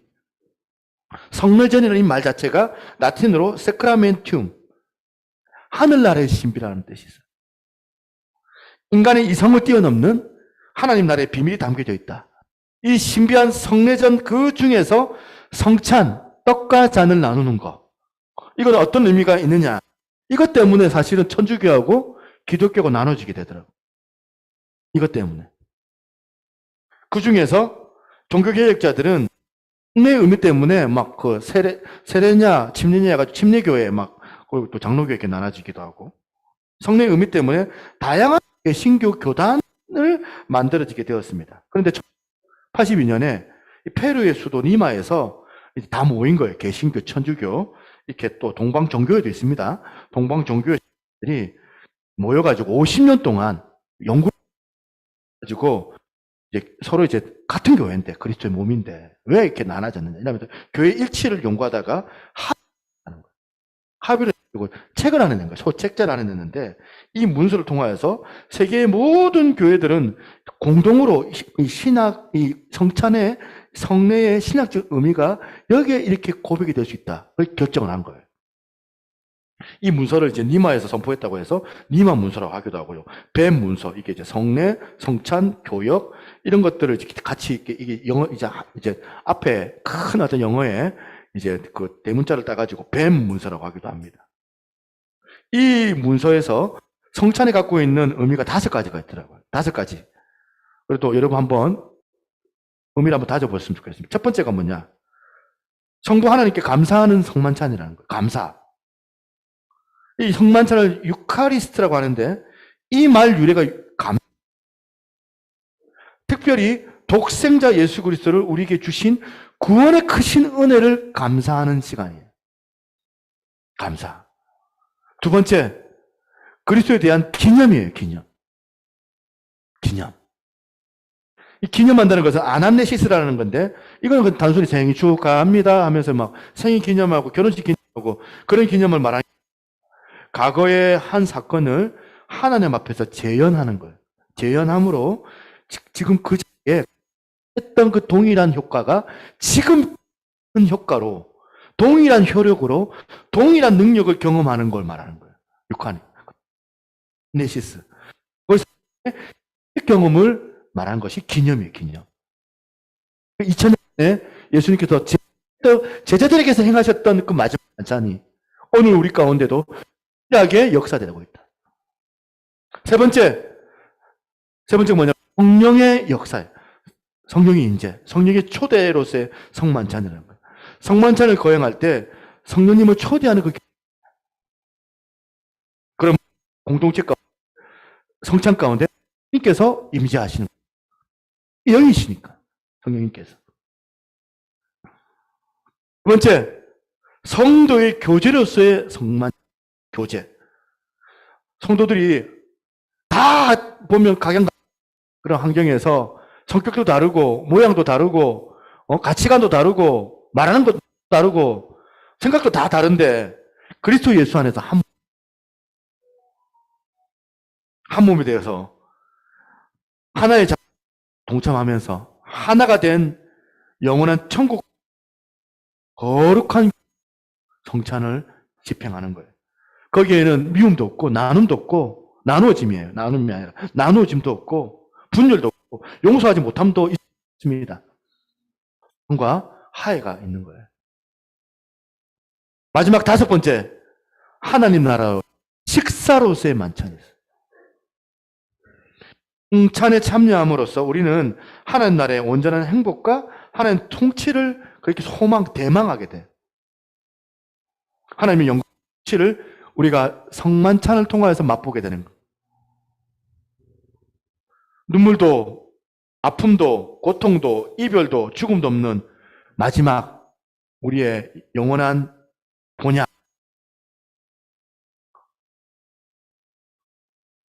A: 성례전이라는 이 말 자체가 라틴어로 세크라멘툼, 하늘나라의 신비라는 뜻이 있어요. 인간의 이성을 뛰어넘는 하나님 나라의 비밀이 담겨져 있다. 이 신비한 성례전 그 중에서 성찬, 떡과 잔을 나누는 거. 이건 어떤 의미가 있느냐. 이것 때문에 사실은 천주교하고 기독교가 나눠지게 되더라고요. 이것 때문에. 그 중에서 종교개혁자들은 성례의 의미 때문에 막 그 세례냐, 침례냐 해가지고 침례교회 막, 그리고 또 장로교회 이렇게 나눠지기도 하고. 성례의 의미 때문에 다양한 신교 교단을 만들어지게 되었습니다. 그런데 82년에 페루의 수도 리마에서 다 모인 거예요. 개신교, 천주교, 이렇게 또 동방종교회도 있습니다. 동방종교회들이 모여가지고 50년 동안 연구해가지고 이제 서로 이제 같은 교회인데 그리스도의 몸인데 왜 이렇게 나눠졌느냐. 이러면서 교회 일치를 연구하다가 합의하는 거예요. 합의를 해고 책을 하나 낸 거예요. 소책자를 하나 냈는데 이 문서를 통하여서 세계의 모든 교회들은 공동으로 이 신학, 이 성찬의 성례의 신학적 의미가 여기에 이렇게 고백이 될 수 있다. 결정을 한 거예요. 이 문서를 이제 니마에서 선포했다고 해서 니마 문서라고 하기도 하고요. 뱀 문서, 이게 이제 성례, 성찬, 교역 이런 것들을 같이 이게 영어 이제 앞에 큰 어떤 영어에 이제 그 대문자를 따가지고 뱀 문서라고 하기도 합니다. 이 문서에서 성찬이 갖고 있는 의미가 5가지가 있더라고요. 5가지. 그리고 또 여러분 한번 의미를 한번 다져보셨으면 좋겠습니다. 첫 번째가 뭐냐? 성부 하나님께 감사하는 성만찬이라는 거예요. 감사. 이 성만찬을 유카리스트라고 하는데 이 말 유래가 특별히 독생자 예수 그리스도를 우리에게 주신 구원의 크신 은혜를 감사하는 시간이에요. 감사. 두 번째, 그리스도에 대한 기념이에요. 기념. 이 기념한다는 것은 아남네시스라는 건데 이거는 단순히 생일 축하합니다 하면서 막 생일 기념하고 결혼식 기념하고 그런 기념을 말하는 과거의 한 사건을 하나님 앞에서 재현하는 거예요. 재현함으로 지금 그 자리에 했던 그 동일한 효과가 지금 효과로 동일한 효력으로 동일한 능력을 경험하는 걸 말하는 거예요. 유카네시스. 그래서 경험을 말하는 것이 기념이에요. 기념. 2000년에 예수님께서 제자들에게서 행하셨던 그 마지막 만찬이 오늘 우리 가운데도 신기하게 역사되고 있다. 세 번째 뭐냐? 성령의 역사예요. 성령의 인재, 성령의 초대로서의 성만찬이라는 거예요. 성만찬을 거행할 때 성령님을 초대하는 그럼 공동체 가운데, 성찬 가운데 성령님께서 임재하시는 거예요. 영이시니까 성령님께서. 두 번째, 성도의 교제로서의 성만 교제. 성도들이 다 보면 각양 그런 환경에서 성격도 다르고 모양도 다르고 가치관도 다르고 말하는 것도 다르고 생각도 다 다른데 그리스도 예수 안에서 한 몸이 되어서 하나의 동참하면서 하나가 된 영원한 천국 거룩한 성찬을 집행하는 거예요. 거기에는 미움도 없고 나눔도 없고 나누어짐이에요. 나눔이 아니라 나누어짐도 없고 분열도 없고 용서하지 못함도 있습니다. 과 화해가 있는 거예요. 마지막 5번째, 하나님 나라 식사로서의 만찬이 있어요. 성찬에 참여함으로써 우리는 하나님 나라의 온전한 행복과 하나님 통치를 그렇게 대망하게 돼요. 하나님의 영광 통치를 우리가 성만찬을 통하여서 맛보게 되는 거예요. 눈물도 아픔도 고통도 이별도 죽음도 없는 마지막 우리의 영원한 본향,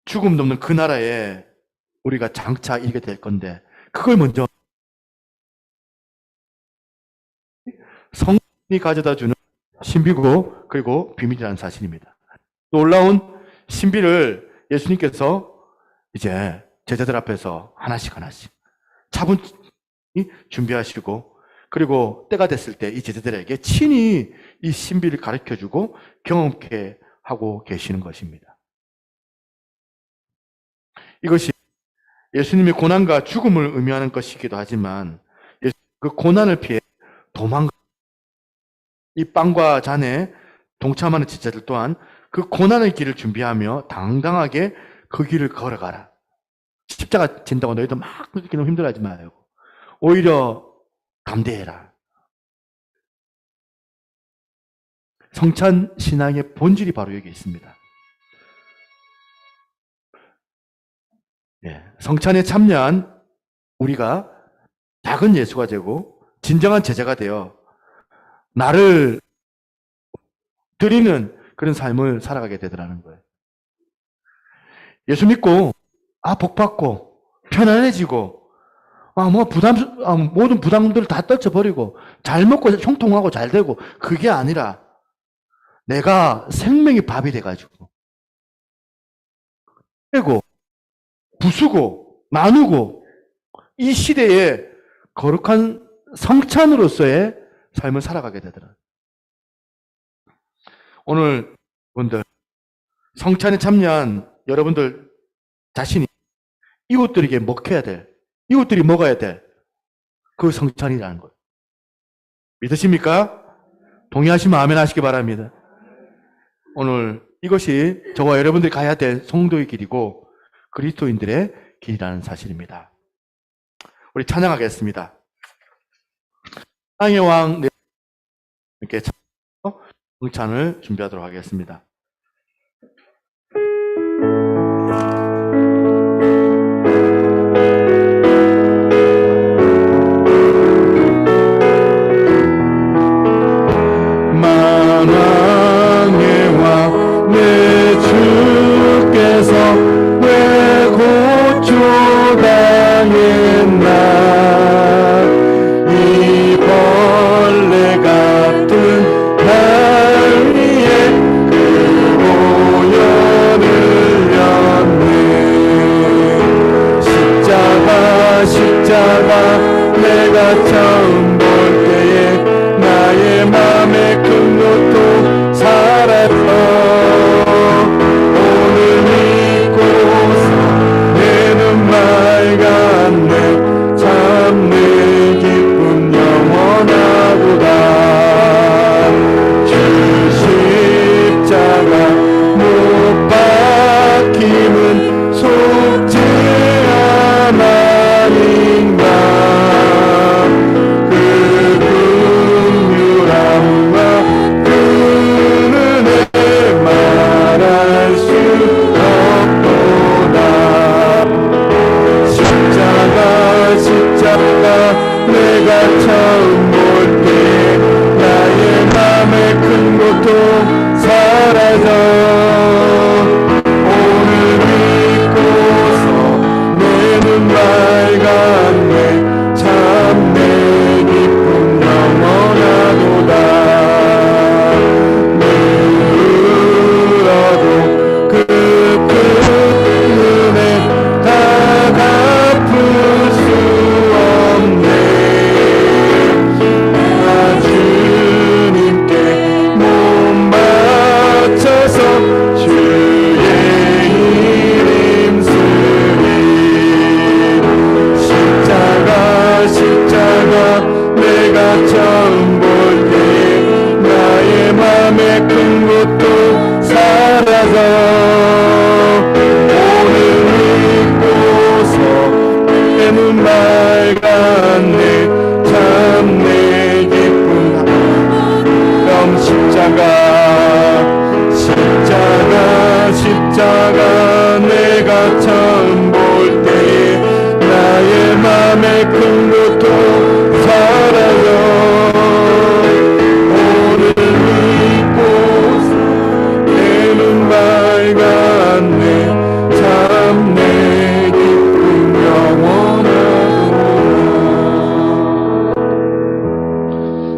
A: 죽음도 없는 그 나라에 우리가 장차 이르게 될 건데 그걸 먼저 성령이 가져다 주는 신비고 그리고 비밀이라는 사실입니다. 놀라운 신비를 예수님께서 이제 제자들 앞에서 하나씩 차분히 준비하시고 그리고 때가 됐을 때 이 제자들에게 친히 이 신비를 가르쳐주고 경험케 하고 계시는 것입니다. 이것이 예수님의 고난과 죽음을 의미하는 것이기도 하지만 그 고난을 피해 이 빵과 잔에 동참하는 제자들 또한 그 고난의 길을 준비하며 당당하게 그 길을 걸어가라. 십자가 진다고 너희도 막 그렇게 너무 힘들어하지 말고 오히려 감대해라. 성찬 신앙의 본질이 바로 여기 있습니다. 성찬에 참여한 우리가 작은 예수가 되고 진정한 제자가 되어 나를 드리는 그런 삶을 살아가게 되더라는 거예요. 예수 믿고 복받고 편안해지고 모든 부담들을 다 떨쳐버리고 잘 먹고 형통하고 잘 되고 그게 아니라 내가 생명의 밥이 돼가지고 빼고 부수고 나누고 이 시대에 거룩한 성찬으로서의 삶을 살아가게 되더라. 오늘 여러분들 성찬에 참여한 여러분들 자신이 이웃들에게 먹혀야 될, 이웃들이 먹어야 될 그 성찬이라는 거예요. 믿으십니까? 동의하시면 아멘 하시기 바랍니다. 오늘 이것이 저와 여러분들이 가야 될 성도의 길이고 그리스도인들의 길이라는 사실입니다. 우리 찬양하겠습니다. 땅의 왕 이렇게 성찬을 준비하도록 하겠습니다. 만왕의 왕 내 주께서 왜 고초당했나 이 벌레 같은 날 위에 그 보혈을 흘렸네 맘의 큰 고통 사라져 오늘 믿고서 내 눈 맑았네 참 내 기쁨 영 십자가 내가 처음 볼 때에 나의 맘의 큰 고통 사라져 오늘 믿고서 내 눈 밝았네 참 내 기쁨 영원하구나.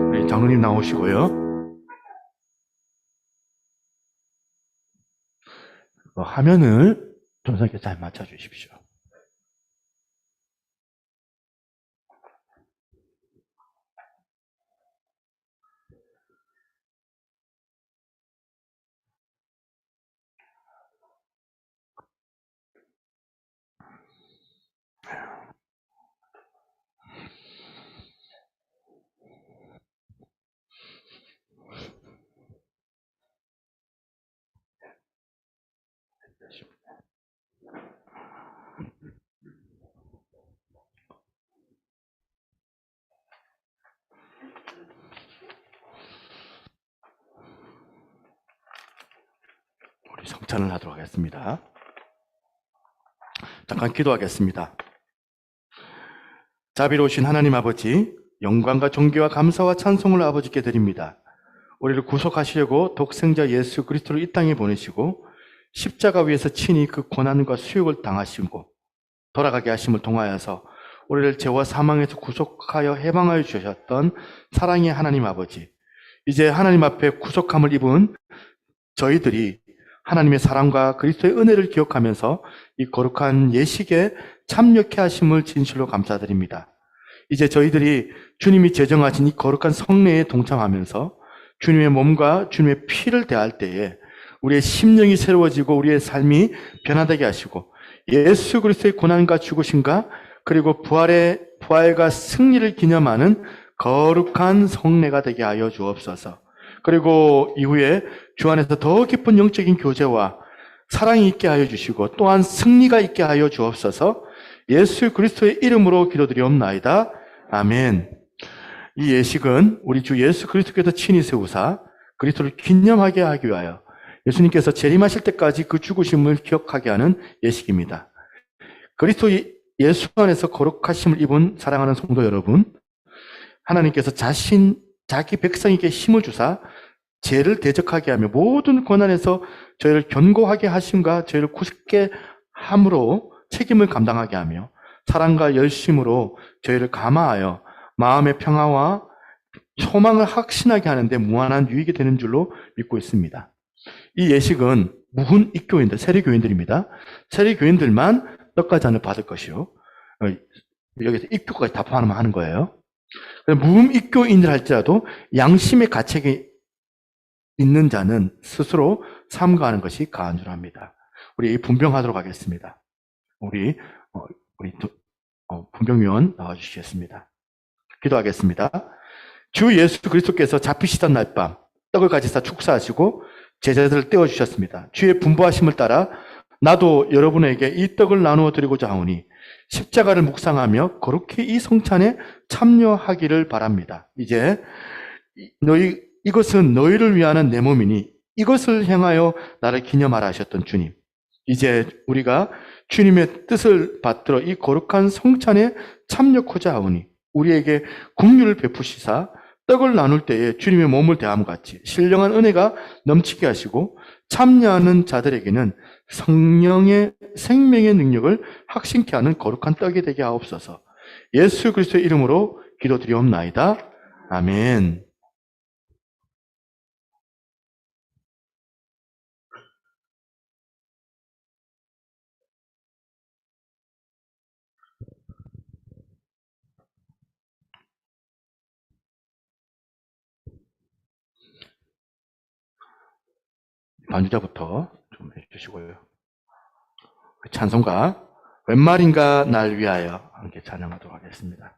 A: 우리 장로님 나오시고요. 화면을 전선께 잘 맞춰주십시오. 우리 성찬을 하도록 하겠습니다. 잠깐 기도하겠습니다. 자비로우신 하나님 아버지, 영광과 존귀와 감사와 찬송을 아버지께 드립니다. 우리를 구속하시려고 독생자 예수 그리스도를 이 땅에 보내시고 십자가 위에서 친히 그 고난과 수욕을 당하시고 돌아가게 하심을 통하여서 우리를 죄와 사망에서 구속하여 해방하여 주셨던 사랑의 하나님 아버지, 이제 하나님 앞에 구속함을 입은 저희들이 하나님의 사랑과 그리스도의 은혜를 기억하면서 이 거룩한 예식에 참여케 하심을 진실로 감사드립니다. 이제 저희들이 주님이 제정하신 이 거룩한 성례에 동참하면서 주님의 몸과 주님의 피를 대할 때에 우리의 심령이 새로워지고 우리의 삶이 변화되게 하시고 예수 그리스도의 고난과 죽으심과 그리고 부활과 승리를 기념하는 거룩한 성례가 되게 하여 주옵소서. 그리고 이후에 주 안에서 더 깊은 영적인 교제와 사랑이 있게 하여 주시고 또한 승리가 있게 하여 주옵소서. 예수 그리스도의 이름으로 기도드리옵나이다. 아멘. 이 예식은 우리 주 예수 그리스도께서 친히 세우사 그리스도를 기념하게 하기 위하여 예수님께서 재림하실 때까지 그 죽으심을 기억하게 하는 예식입니다. 그리스도 예수 안에서 거룩하심을 입은 사랑하는 성도 여러분, 하나님께서 자기 백성에게 힘을 주사 죄를 대적하게 하며 모든 고난에서 저희를 견고하게 하심과 저희를 굳게 함으로 책임을 감당하게 하며 사랑과 열심으로 저희를 감화하여 마음의 평화와 소망을 확신하게 하는데 무한한 유익이 되는 줄로 믿고 있습니다. 이 예식은 무훈 입교인들, 세례교인들입니다. 세례교인들만 떡과 잔을 받을 것이요. 여기서 입교까지 다 포함하면 하는 거예요. 무흠 입교인들 할지라도 양심의 가책이 있는 자는 스스로 삼가하는 것이 가한 줄 압니다. 우리 분병하도록 하겠습니다. 우리 분병위원 나와주시겠습니다. 기도하겠습니다. 주 예수 그리스도께서 잡히시던 날 밤 떡을 가지사 축사하시고 제자들을 떼어주셨습니다. 주의 분부하심을 따라 나도 여러분에게 이 떡을 나누어 드리고자 하오니 십자가를 묵상하며 거룩히 이 성찬에 참여하기를 바랍니다. 이제 이것은 너희를 위하는 내 몸이니 이것을 행하여 나를 기념하라 하셨던 주님. 이제 우리가 주님의 뜻을 받들어 이 거룩한 성찬에 참여하고자 하오니 우리에게 긍휼을 베푸시사 떡을 나눌 때에 주님의 몸을 대함 같이 신령한 은혜가 넘치게 하시고 참여하는 자들에게는 성령의 생명의 능력을 확신케 하는 거룩한 떡이 되게 하옵소서. 예수 그리스도의 이름으로 기도드리옵나이다. 아멘. 반주자부터 좀 해주시고요. 찬송가 웬 말인가 날 위하여 함께 찬양하도록 하겠습니다.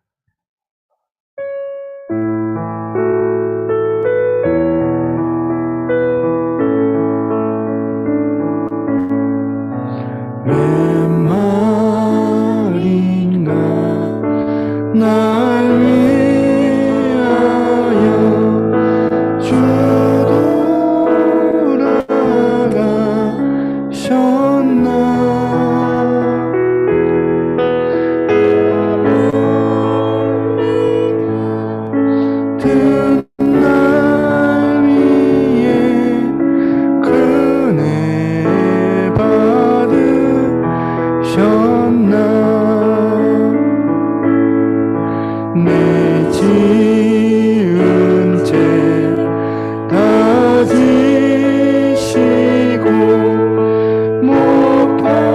A: 못 박히셨으니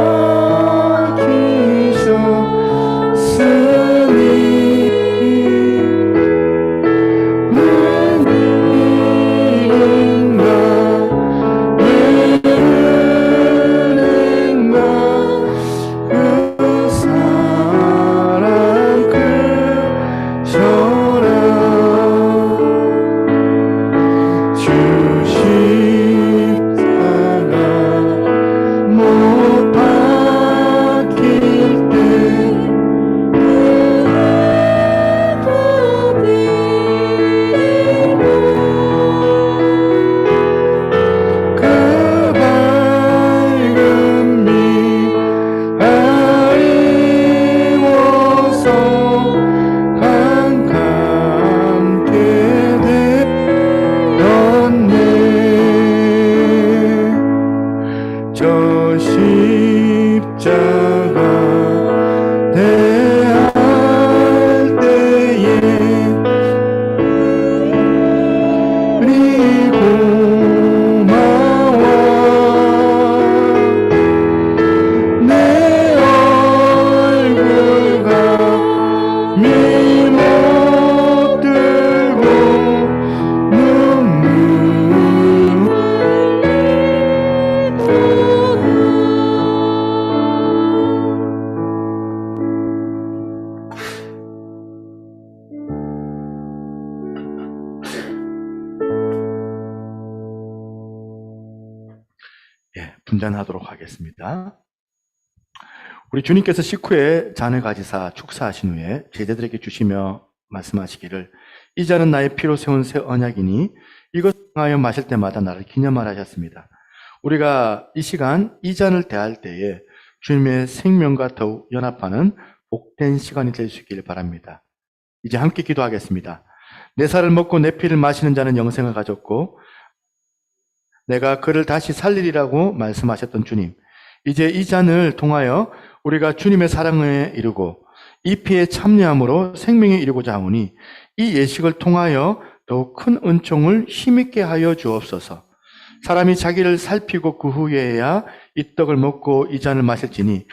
A: 저 십자가 대할 때에 우리 고마워 내 얼굴과 미못 들고 눈물 분잔하도록 하겠습니다. 우리 주님께서 식후에 잔을 가지사 축사하신 후에 제자들에게 주시며 말씀하시기를 이 잔은 나의 피로 세운 새 언약이니 이것을 하여 마실 때마다 나를 기념하라 하셨습니다. 우리가 이 시간 이 잔을 대할 때에 주님의 생명과 더욱 연합하는 복된 시간이 될 수 있기를 바랍니다. 이제 함께 기도하겠습니다. 내 살을 먹고 내 피를 마시는 자는 영생을 가졌고 내가 그를 다시 살리리라고 말씀하셨던 주님, 이제 이 잔을 통하여 우리가 주님의 사랑에 이르고 이 피에 참여함으로 생명에 이르고자 하오니 이 예식을 통하여 더욱 큰 은총을 힘있게 하여 주옵소서. 사람이 자기를 살피고 그 후에야 이 떡을 먹고 이 잔을 마실지니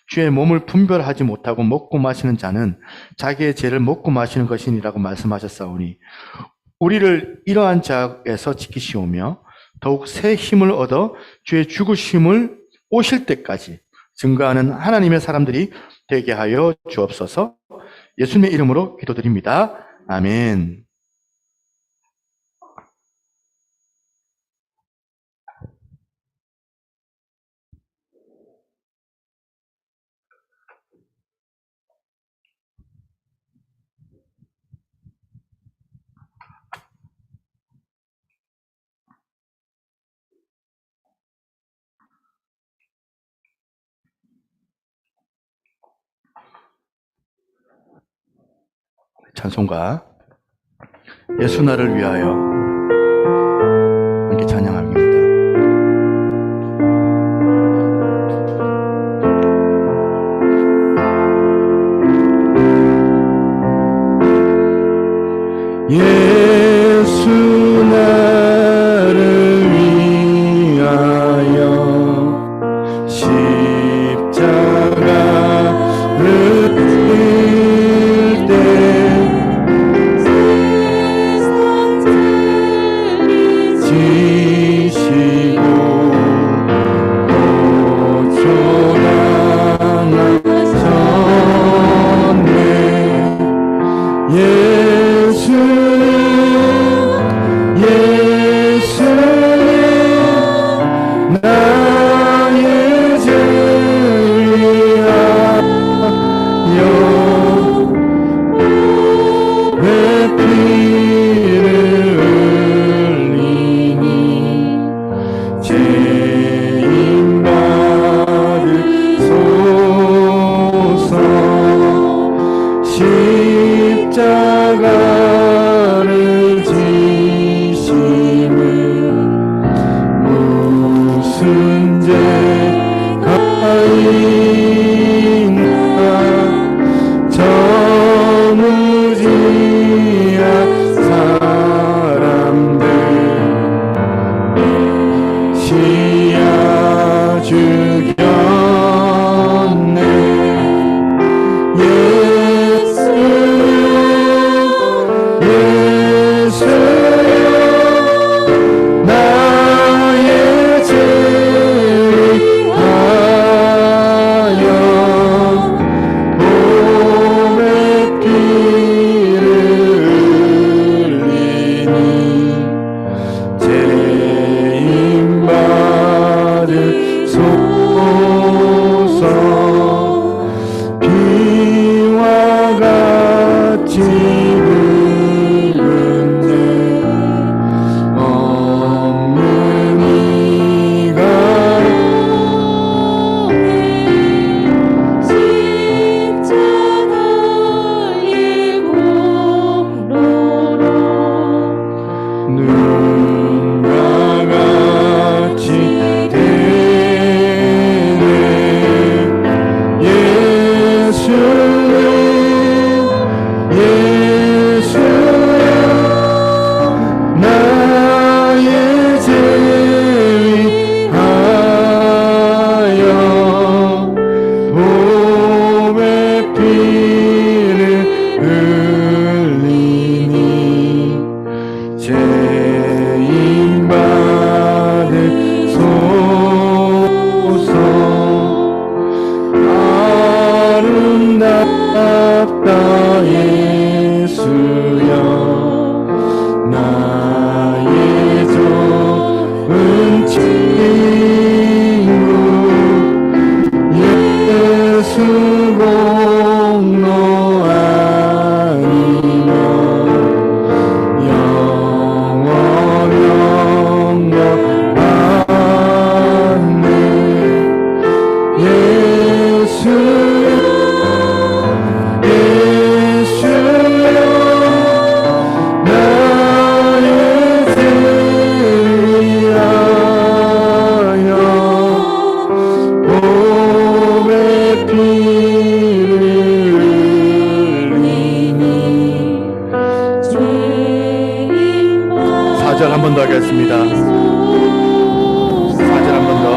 A: 주의 몸을 분별하지 못하고 먹고 마시는 자는 자기의 죄를 먹고 마시는 것이니라고 말씀하셨사오니 우리를 이러한 자에서 지키시오며 더욱 새 힘을 얻어 주의 죽으심을 오실 때까지 증거하는 하나님의 사람들이 되게 하여 주옵소서. 예수님의 이름으로 기도드립니다. 아멘. 찬송가 예수 나를 위하여 함께 찬양합니다. 예수 나를 위하여 십자가를 질 때 지시고 고초당하셨네. 예수님 나의 죄를 위하여 왜 피를 흘리니 죄인 받으소서. 십자가를 지심은 무슨 죄가 있나 저 무지한 사람들 시야 죄인 받으소서. 비와 같이 흐르네 없는 이가
C: 십자가의 공로로
A: 눈과 같이 되네 예수여 나의 죄 위하여 보배 피를 흘리니 죄인 받으소서. 아름답다 예수여 나의 좋은 친구 예수 공로 아니면 영원 받네 예수여 나의 죄 위하여 보배 피를 흘리니. 4절 한 번 더 하겠습니다. 4절 한 번 더.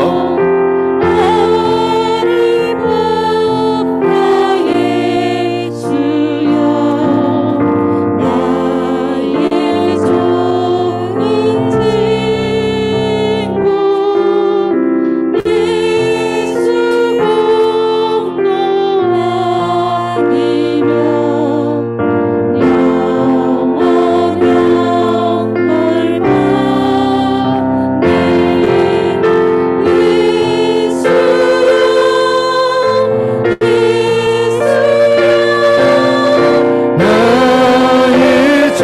A: 나의 죄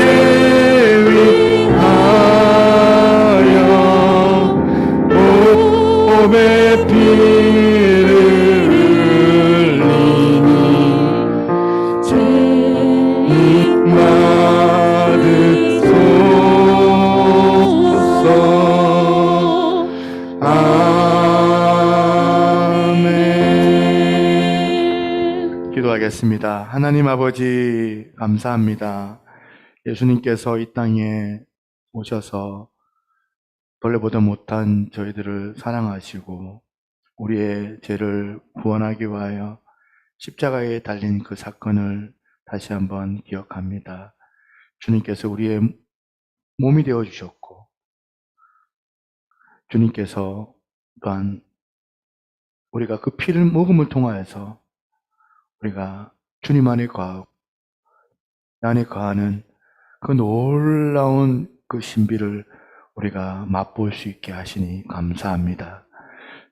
A: 위하여 보배 피를 흘리니 죄인 받으소서. 아멘. 기도하겠습니다. 하나님 아버지 감사합니다. 예수님께서 이 땅에 오셔서 벌레보다 못한 저희들을 사랑하시고 우리의 죄를 구원하기 위하여 십자가에 달린 그 사건을 다시 한번 기억합니다. 주님께서 우리의 몸이 되어 주셨고 주님께서 또한 우리가 그 피를 먹음을 통하여서 우리가 주님 안에 거하고 안에 거하는 그 놀라운 그 신비를 우리가 맛볼 수 있게 하시니 감사합니다.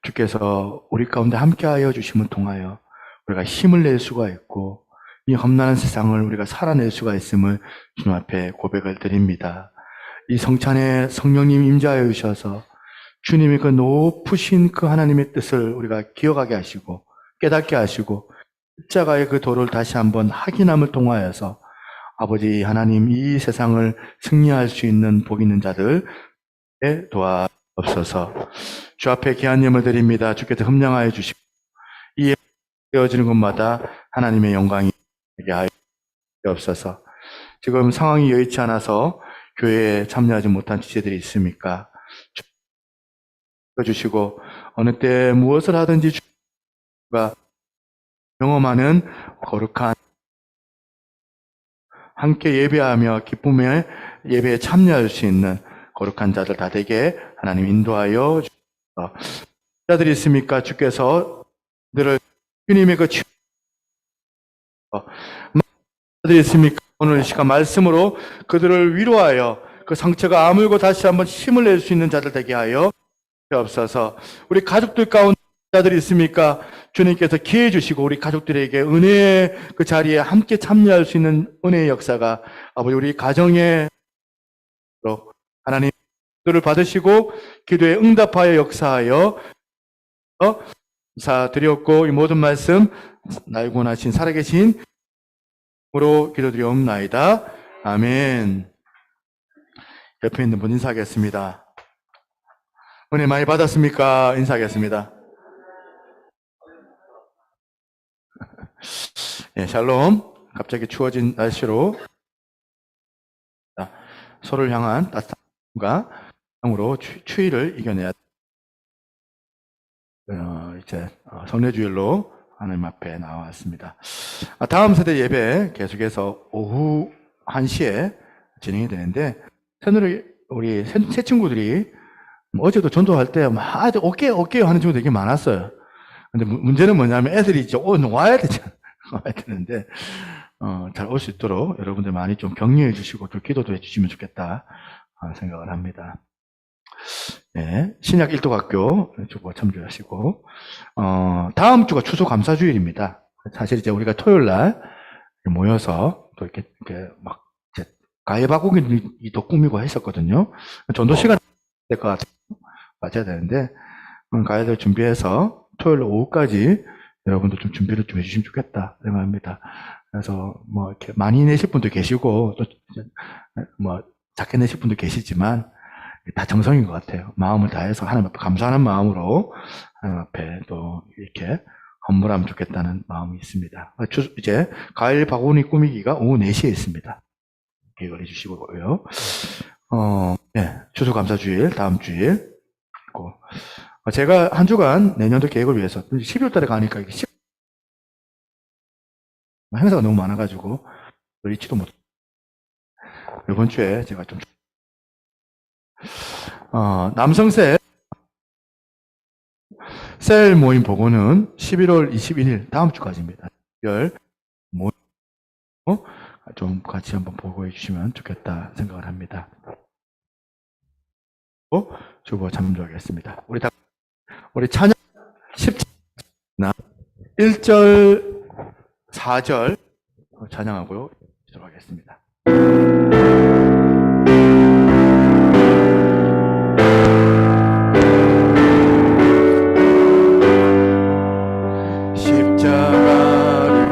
A: 주께서 우리 가운데 함께하여 주심을 통하여 우리가 힘을 낼 수가 있고 이 험난한 세상을 우리가 살아낼 수가 있음을 주님 앞에 고백을 드립니다. 이 성찬에 성령님 임재하여 주셔서 주님의 그 높으신 그 하나님의 뜻을 우리가 기억하게 하시고 깨닫게 하시고 십자가의 그 도를 다시 한번 확인함을 통하여서 아버지 하나님 이 세상을 승리할 수 있는 복 있는 자들에 도와옵소서. 주 앞에 귀한 예물 드립니다. 주께서 흠량하여 주시고 이 되어지는 곳마다 하나님의 영광이 되게 하여 주옵소서. 지금 상황이 여의치 않아서 교회에 참여하지 못한 지체들이 있습니까? 주시고 어느 때 무엇을 하든지 주가 경험하는 거룩한 함께 예배하며 기쁨의 예배에 참여할 수 있는 거룩한 자들 다 되게 하나님 인도하여 주옵소서. 자들이 있습니까? 주께서 그들을 주님의 그 자들이 있습니까? 오늘 이 시간 말씀으로 그들을 위로하여 그 상처가 아물고 다시 한번 힘을 낼 수 있는 자들 되게 하여 주옵소서. 우리 가족들 가운데 자들이 있습니까? 주님께서 기회 주시고 우리 가족들에게 은혜의 그 자리에 함께 참여할 수 있는 은혜의 역사가 아버지 우리 가정에 하나님 기도를 받으시고 기도에 응답하여 역사하여 감사드렸고 이 모든 말씀 나의 구원하신 살아계신 으로 기도드리옵나이다. 아멘. 옆에 있는 분 인사하겠습니다. 은혜 많이 받았습니까? 인사하겠습니다. 예, 샬롬. 갑자기 추워진 날씨로 서로를 향한 따뜻함과 사랑으로 추위를 이겨내야 이제 성례주일로 하나님 앞에 나왔습니다. 다음 세대 예배 계속해서 오후 1시에 진행이 되는데 우리 새 친구들이 어제도 전도할 때 막 어깨 하는 친구들 되게 많았어요. 근데 문제는 뭐냐면 애들이 이제 와야 되잖아. 와야 되는데 잘 올 수 있도록 여러분들 많이 좀 격려해 주시고 또 기도도 해 주시면 좋겠다 생각을 합니다. 네, 신약 일도학교 주보 참조하시고 다음 주가 추수감사주일입니다. 사실 이제 우리가 토요일 날 모여서 또 이렇게 막 이제 가위바꾸기도 꾸미고 했었거든요. 전도 시간 될 것 같아요. 맞아야 되는데 가위를 준비해서 토요일 오후까지 여러분들 좀 준비를 좀 해주시면 좋겠다 생각합니다. 그래서 뭐 이렇게 많이 내실 분도 계시고 또 뭐 작게 내실 분도 계시지만 다 정성인 것 같아요. 마음을 다해서 하나님 앞에 감사하는 마음으로 하나님 앞에 또 이렇게 헌물하면 좋겠다는 마음이 있습니다. 이제 가을 바구니 꾸미기가 오후 4시에 있습니다. 기억을 해주시고요. 네, 추수감사주일 다음 주일 있고 제가 한 주간 내년도 계획을 위해서 12월 달에 가니까 행사가 너무 많아가지고 있지도 못. 이번 주에 제가 좀 남성셀 모임 보고는 11월 21일 다음 주까지입니다. 모임 좀 같이 한번 보고해 주시면 좋겠다 생각을 합니다. 주보 참조하겠습니다. 우리 찬양 17나 1절 4절 찬양하고요. 시작하겠습니다. 십자가를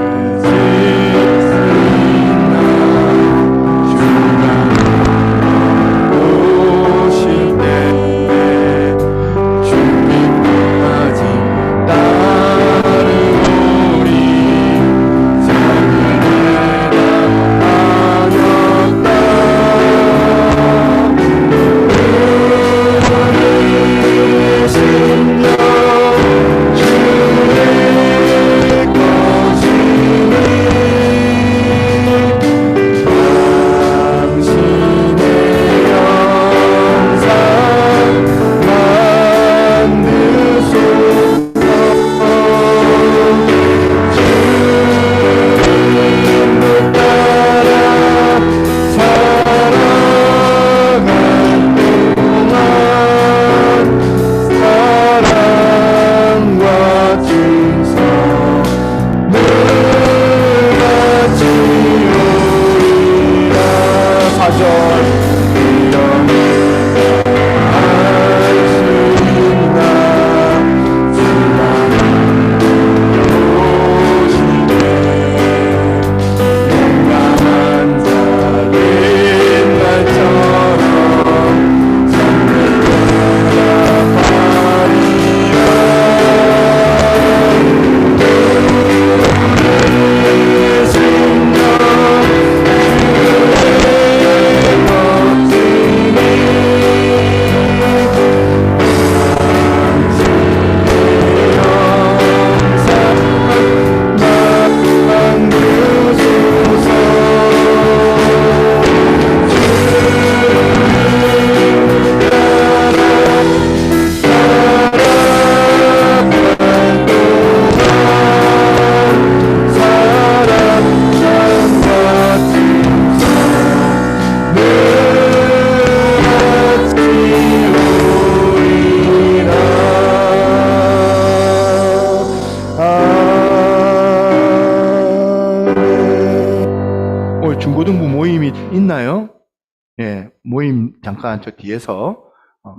A: 잠깐 저 뒤에서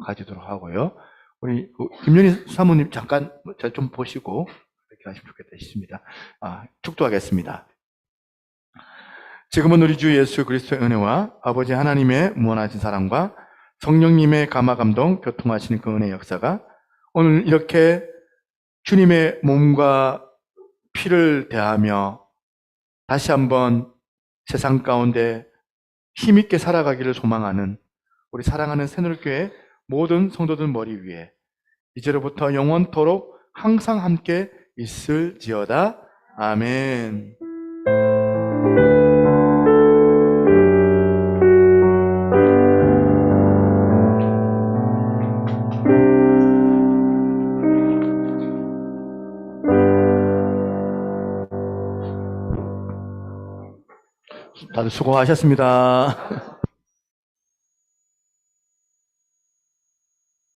A: 가지도록 하고요. 우리 김연희 사모님 잠깐 저 좀 보시고 이렇게 하시면 좋겠다 싶습니다. 축도하겠습니다. 지금은 우리 주 예수 그리스도의 은혜와 아버지 하나님의 무한하신 사랑과 성령님의 감화 감동 교통하시는 그 은혜의 역사가 오늘 이렇게 주님의 몸과 피를 대하며 다시 한번 세상 가운데 힘있게 살아가기를 소망하는 우리 사랑하는 새누리교회 모든 성도들 머리 위에 이제로부터 영원토록 항상 함께 있을지어다. 아멘. 다들 수고하셨습니다.